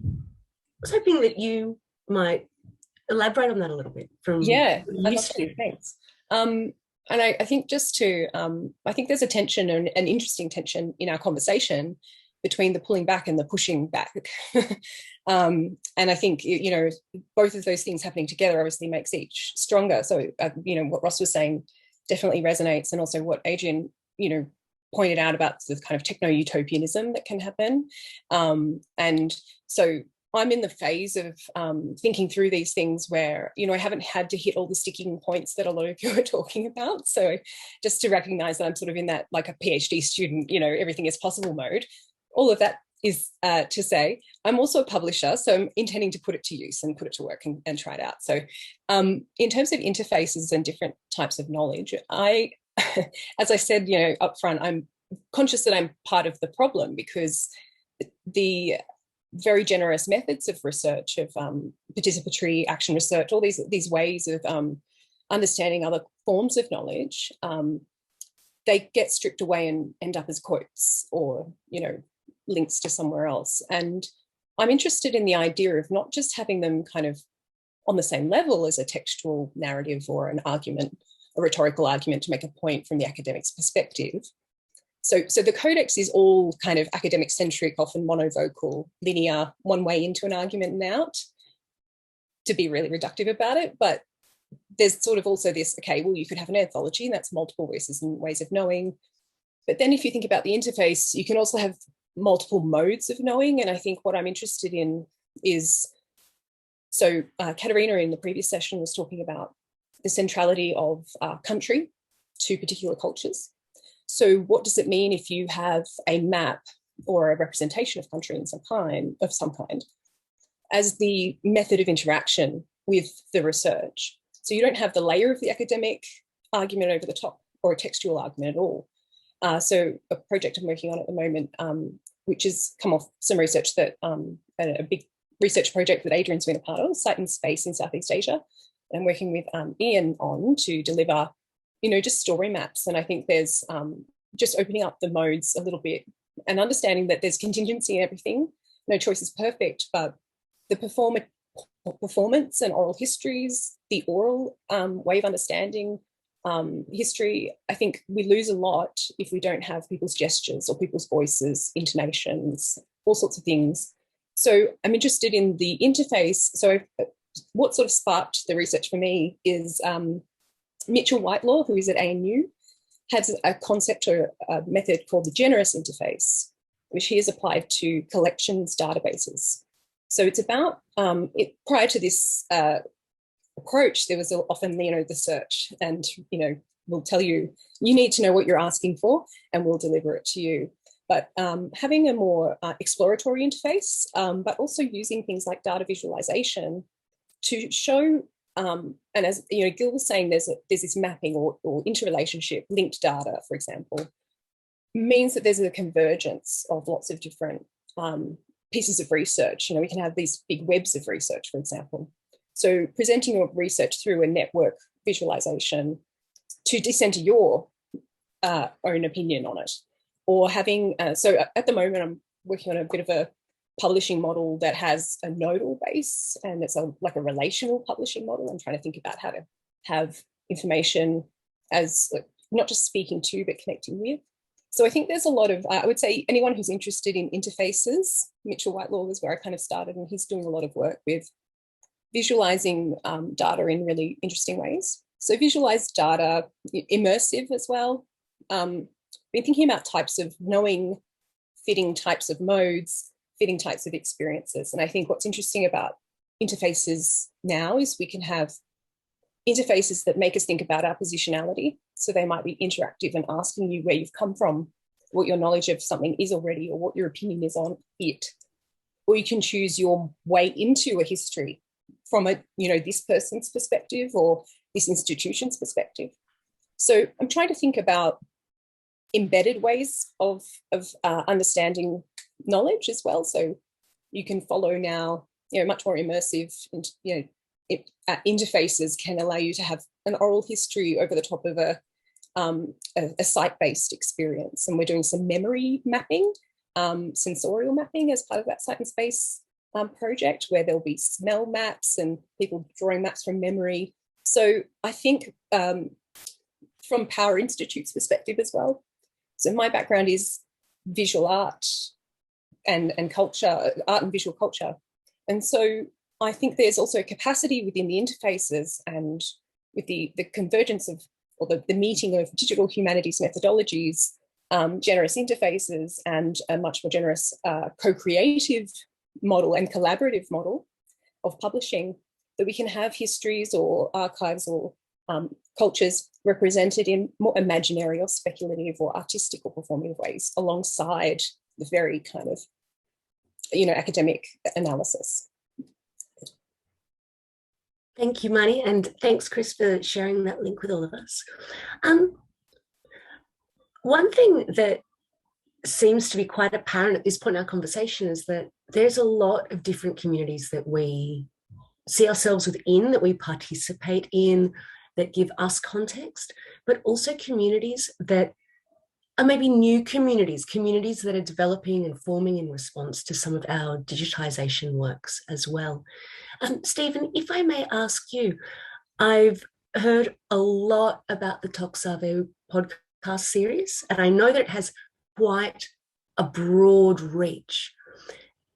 I was hoping that you might elaborate on that a little bit. I'd love to. Thanks. And I think just to, I think there's a tension, an interesting tension in our conversation between the pulling back and the pushing back. And I think, both of those things happening together obviously makes each stronger. So, what Ross was saying definitely resonates, and also what Adrian, pointed out about the kind of techno-utopianism that can happen. And so I'm in the phase of thinking through these things where, I haven't had to hit all the sticking points that a lot of you are talking about. So just to recognize that I'm sort of in that, like a PhD student, everything is possible mode. All of that is to say, I'm also a publisher, so I'm intending to put it to use and put it to work and try it out. So in terms of interfaces and different types of knowledge, as I said, up front, I'm conscious that I'm part of the problem, because the very generous methods of research, of participatory action research, all these ways of understanding other forms of knowledge, they get stripped away and end up as quotes or, links to somewhere else. And I'm interested in the idea of not just having them kind of on the same level as a textual narrative or an argument, a rhetorical argument to make a point from the academic's perspective. So the codex is all kind of academic-centric, often monovocal, linear, one way into an argument and out, to be really reductive about it. But there's sort of also this, okay, well, you could have an anthology, and that's multiple voices and ways of knowing. But then if you think about the interface, you can also have multiple modes of knowing. And I think what I'm interested in is, so Katerina in the previous session was talking about the centrality of country to particular cultures. So what does it mean if you have a map or a representation of country in some kind as the method of interaction with the research? So you don't have the layer of the academic argument over the top, or a textual argument at all. So a project I'm working on at the moment, which has come off some research that a big research project that Adrian's been a part of, Sight and Space in Southeast Asia. And I'm working with Ian on to deliver, just story maps. And I think there's just opening up the modes a little bit and understanding that there's contingency in everything. No choice is perfect, but the performance and oral histories, the oral way of understanding history, I think we lose a lot if we don't have people's gestures or people's voices, intonations, all sorts of things. So I'm interested in the interface. So what sort of sparked the research for me is Mitchell Whitelaw, who is at ANU, has a concept or a method called the generous interface, which he has applied to collections databases. So it's about, prior to this approach, there was often, the search, and, we'll tell you, you need to know what you're asking for and we'll deliver it to you. But having a more exploratory interface, but also using things like data visualization to show, and as Gil was saying, there's this mapping or interrelationship, linked data, for example, means that there's a convergence of lots of different pieces of research. We can have these big webs of research, for example. So presenting your research through a network visualization to decenter your own opinion on it, or having, so at the moment I'm working on a bit of a publishing model that has a nodal base, and it's like a relational publishing model. I'm trying to think about how to have information as not just speaking to, but connecting with. So I think there's a lot of, I would say anyone who's interested in interfaces, Mitchell Whitelaw is where I kind of started, and he's doing a lot of work with visualizing data in really interesting ways. So visualized data, immersive as well. Been thinking about types of knowing, fitting types of modes, fitting types of experiences. And I think what's interesting about interfaces now is we can have interfaces that make us think about our positionality. So they might be interactive and asking you where you've come from, what your knowledge of something is already, or what your opinion is on it. Or you can choose your way into a history from this person's perspective or this institution's perspective. So I'm trying to think about embedded ways of understanding knowledge as well. So you can follow now, much more immersive, and interfaces can allow you to have an oral history over the top of a site-based experience. And we're doing some memory mapping, sensorial mapping as part of that site and space project, where there'll be smell maps and people drawing maps from memory. So I think from Power Institute's perspective as well. So my background is visual art and culture, art and visual culture. And so I think there's also a capacity within the interfaces and with the convergence of, or the meeting of digital humanities methodologies, generous interfaces, and a much more generous co-creative model and collaborative model of publishing, that we can have histories or archives or cultures represented in more imaginary or speculative or artistic or performative ways alongside the very kind of, academic analysis. Thank you, Mani, and thanks, Chris, for sharing that link with all of us. One thing that seems to be quite apparent at this point in our conversation is that there's a lot of different communities that we see ourselves within, that we participate in, that give us context, but also communities that are maybe new communities that are developing and forming in response to some of our digitisation works as well. Stephen, if I may ask you, I've heard a lot about the Toksave podcast series, and I know that it has quite a broad reach.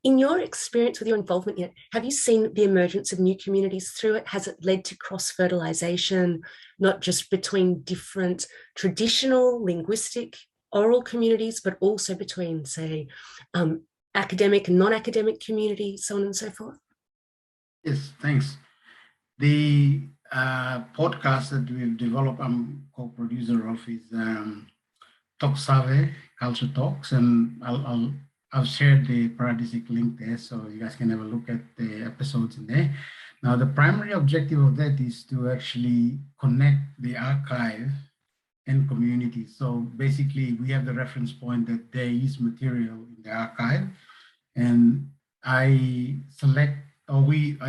In your experience with your involvement in it, have you seen the emergence of new communities through it? Has it led to cross-fertilization, not just between different traditional linguistic oral communities, but also between, say, academic and non-academic communities, so on and so forth? Yes, thanks. The podcast that we've developed, I'm co-producer of, is Toksave Culture Talks, and I've shared the paradisic link there, so you guys can have a look at the episodes in there. Now, the primary objective of that is to actually connect the archive and community. So basically, we have the reference point that there is material in the archive, and I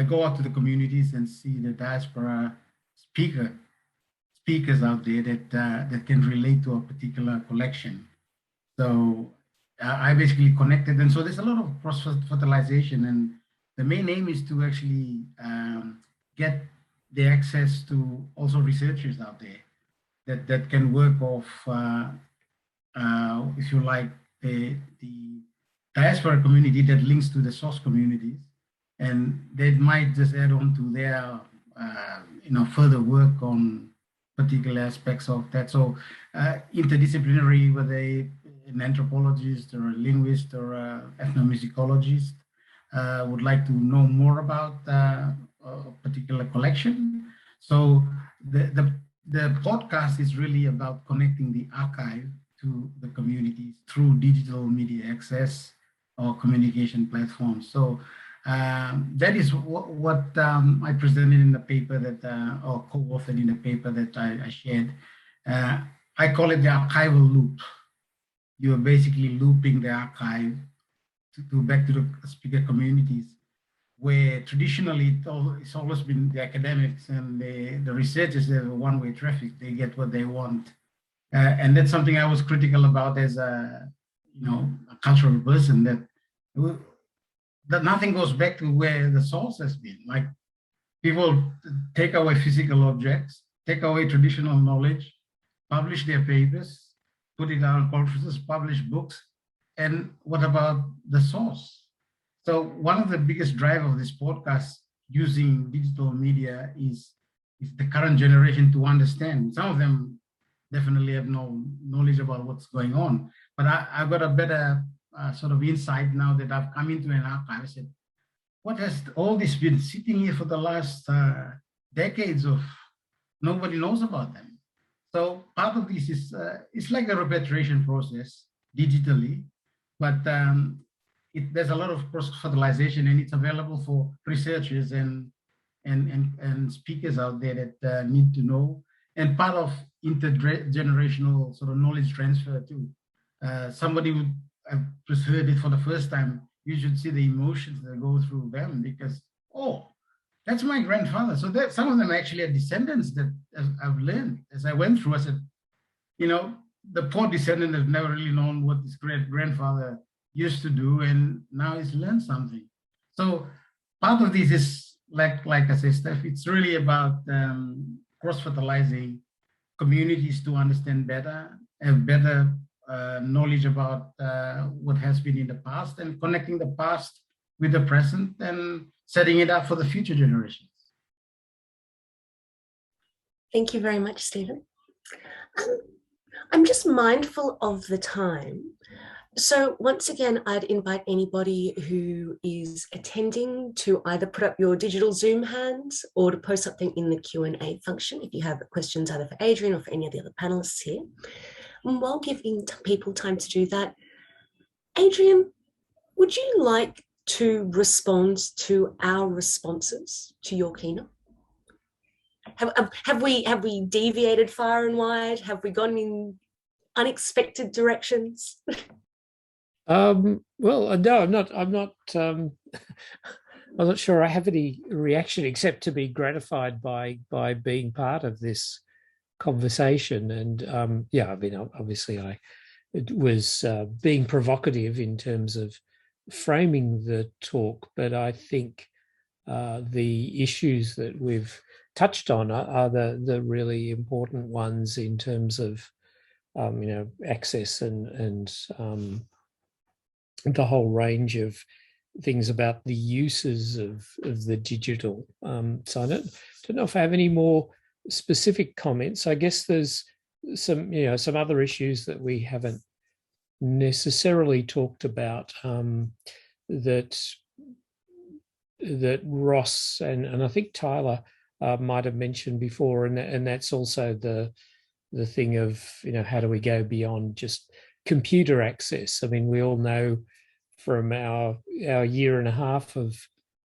go out to the communities and see the diaspora speakers out there that can relate to a particular collection. So I basically connected. And so there's a lot of cross-fertilization. And the main aim is to actually get the access to also researchers out there that can work off, if you like, the diaspora community that links to the source communities. And they might just add on to their, further work on particular aspects of that. So interdisciplinary, whether an anthropologist or a linguist or an ethnomusicologist would like to know more about a particular collection. So the podcast is really about connecting the archive to the communities through digital media access or communication platforms. So that is what I presented in the paper that, or co-authored in the paper that I shared. I call it the archival loop. You are basically looping the archive to back to the speaker communities, where traditionally it's always been the academics and the researchers that have one-way traffic. They get what they want. And that's something I was critical about as a cultural person, that nothing goes back to where the source has been. Like, people take away physical objects, take away traditional knowledge, publish their papers, put it out in conferences, publish books. And what about the source? So one of the biggest drive of this podcast using digital media is the current generation to understand. Some of them definitely have no knowledge about what's going on, but I've got a better sort of insight now that I've come into an archive. I said, what has all this been sitting here for the last decades of nobody knows about them? So part of this is, it's like a repatriation process digitally, but there's a lot of cross-fertilization, and it's available for researchers and speakers out there that need to know, and part of intergenerational sort of knowledge transfer too. Somebody would have just heard it for the first time. You should see the emotions that go through them, because, oh, that's my grandfather. So some of them actually are descendants that I've learned as I went through. I said, the poor descendant has never really known what his great-grandfather used to do, and now he's learned something. So part of this is, like I say, Steph, it's really about cross-fertilizing communities to understand better, have better knowledge about what has been in the past, and connecting the past with the present and setting it up for the future generations. Thank you very much, Stephen. I'm just mindful of the time. So once again, I'd invite anybody who is attending to either put up your digital Zoom hands or to post something in the Q&A function if you have questions either for Adrian or for any of the other panelists here. And while giving people time to do that, Adrian, would you like to respond to our responses to your keynote? Have we deviated far and wide? Have we gone in unexpected directions? Well, no, I'm not. I'm not sure I have any reaction except to be gratified by being part of this conversation. And yeah, I mean, obviously, it was being provocative in terms of framing the talk, but I think the issues that we've touched on are the really important ones in terms of access and the whole range of things about the uses of the digital. So I don't know if I have any more specific comments. I guess there's some other issues that we haven't necessarily talked about that Ross and I think Tyler might have mentioned before, and that's also the thing of how do we go beyond just computer access. I mean, we all know from our year and a half of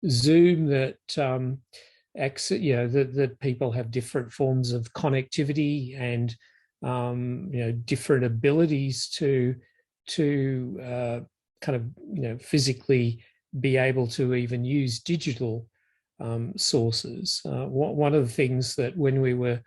Zoom that that people have different forms of connectivity and different abilities to kind of physically be able to even use digital sources. One of the things that when we were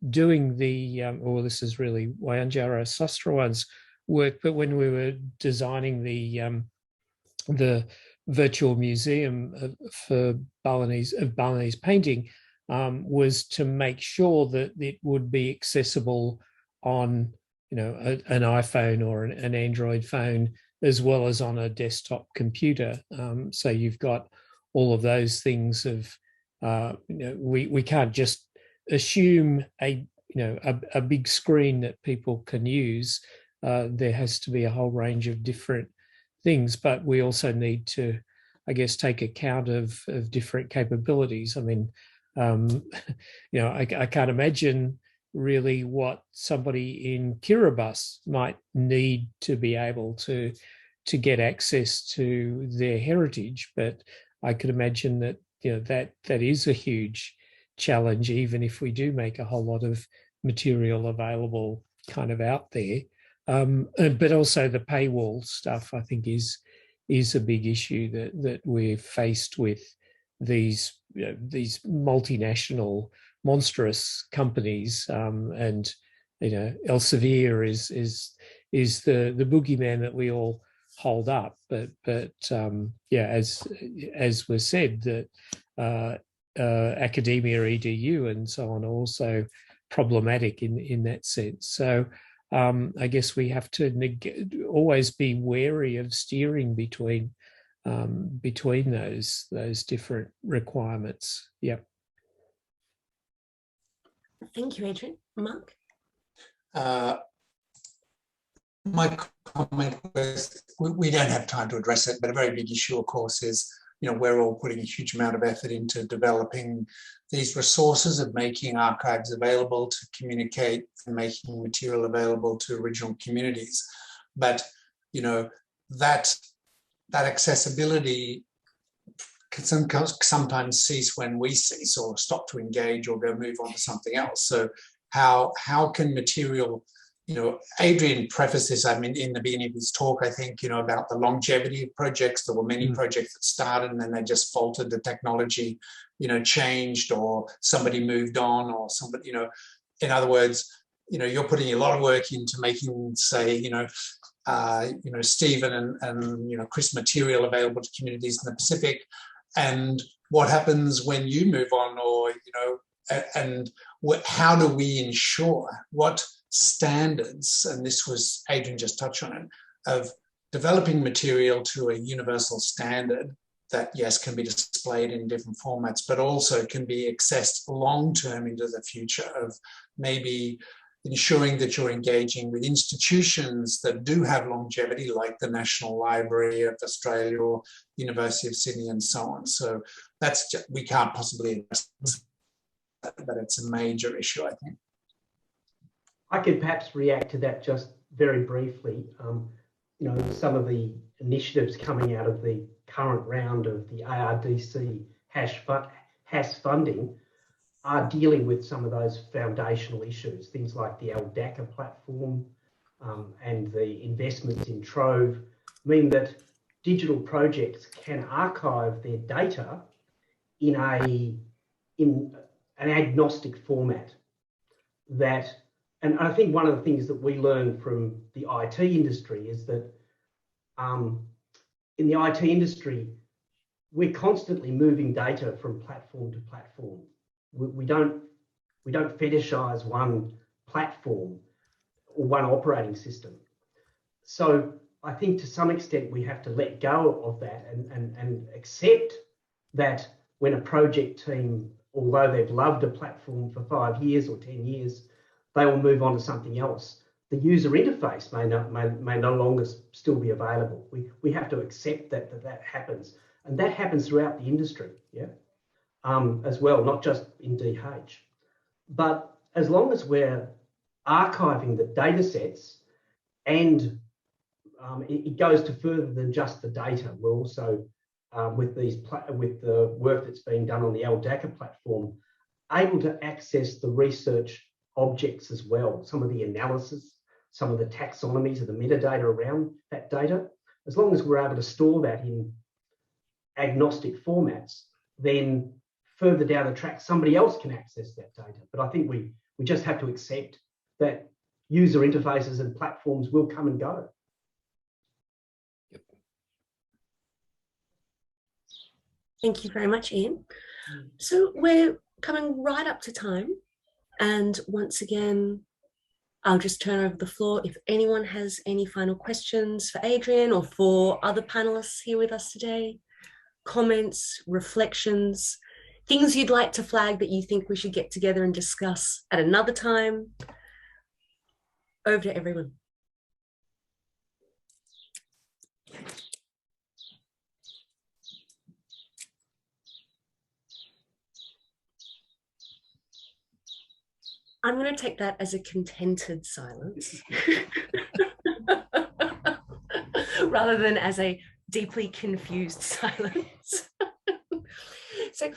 doing this is really Wayanjara Sastrawan's work, but when we were designing the virtual museum for Balinese painting, was to make sure that it would be accessible on, an iPhone or an Android phone, as well as on a desktop computer. So you've got all of those things of, we can't just assume a big screen that people can use. There has to be a whole range of different things, but we also need to, I guess, take account of different capabilities. I mean, I can't imagine really what somebody in Kiribati might need to be able to get access to their heritage, but I could imagine that that is a huge challenge, even if we do make a whole lot of material available kind of out there. But also the paywall stuff, I think, is a big issue that we're faced with. These multinational monstrous companies, and Elsevier is the boogeyman that we all hold up. But as was said, that academia, EDU, and so on are also problematic in that sense. So I guess we have to always be wary of steering between those different requirements. Yeah. Thank you, Adrian. Mark? My comment was, we don't have time to address it, but a very big issue, of course, is, we're all putting a huge amount of effort into developing these resources of making archives available to communicate and making material available to original communities. But, that accessibility can sometimes cease when we cease or stop to engage or go move on to something else. So how can material, Adrian prefaced this, in the beginning of his talk, I think, about the longevity of projects. There were many projects that started and then they just faltered. The technology, changed, or somebody moved on, or somebody, in other words, you're putting a lot of work into making, say, Stephen and Chris material available to communities in the Pacific. And what happens when you move on, or, and how do we ensure what standards, and this was, Adrian just touched on it, of developing material to a universal standard that, yes, can be displayed in different formats, but also can be accessed long-term into the future, of maybe ensuring that you're engaging with institutions that do have longevity, like the National Library of Australia or University of Sydney and so on. So that's just, we can't possibly address that, but it's a major issue, I think. I could perhaps react to that just very briefly. Some of the initiatives coming out of the current round of the ARDC HAS funding are dealing with some of those foundational issues, things like the ANUBhasha platform and the investments in Trove mean that digital projects can archive their data in an agnostic format. And I think one of the things that we learned from the IT industry is that in the IT industry, we're constantly moving data from platform to platform. We don't fetishize one platform or one operating system. So I think to some extent we have to let go of that and accept that when a project team, although they've loved a platform for 5 years or 10 years, they will move on to something else. The user interface may no longer still be available. We have to accept that happens, and that happens throughout the industry, as well, not just in DH. But as long as we're archiving the data sets, and it goes to further than just the data, we're also with the work that's being done on the ANUBhasha platform, able to access the research objects as well, some of the analysis, some of the taxonomies of the metadata around that data. As long as we're able to store that in agnostic formats, then further down the track, somebody else can access that data. But I think we just have to accept that user interfaces and platforms will come and go. Thank you very much, Ian. So we're coming right up to time. And once again, I'll just turn over the floor. If anyone has any final questions for Adrian or for other panelists here with us today, comments, reflections, things you'd like to flag that you think we should get together and discuss at another time. Over to everyone. I'm going to take that as a contented silence rather than as a deeply confused silence. So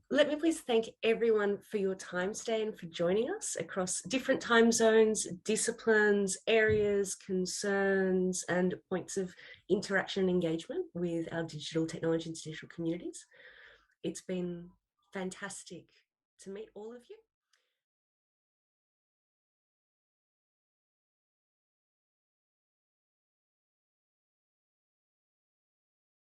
let me please thank everyone for your time today and for joining us across different time zones, disciplines, areas, concerns, and points of interaction and engagement with our digital technology and digital communities. It's been fantastic to meet all of you.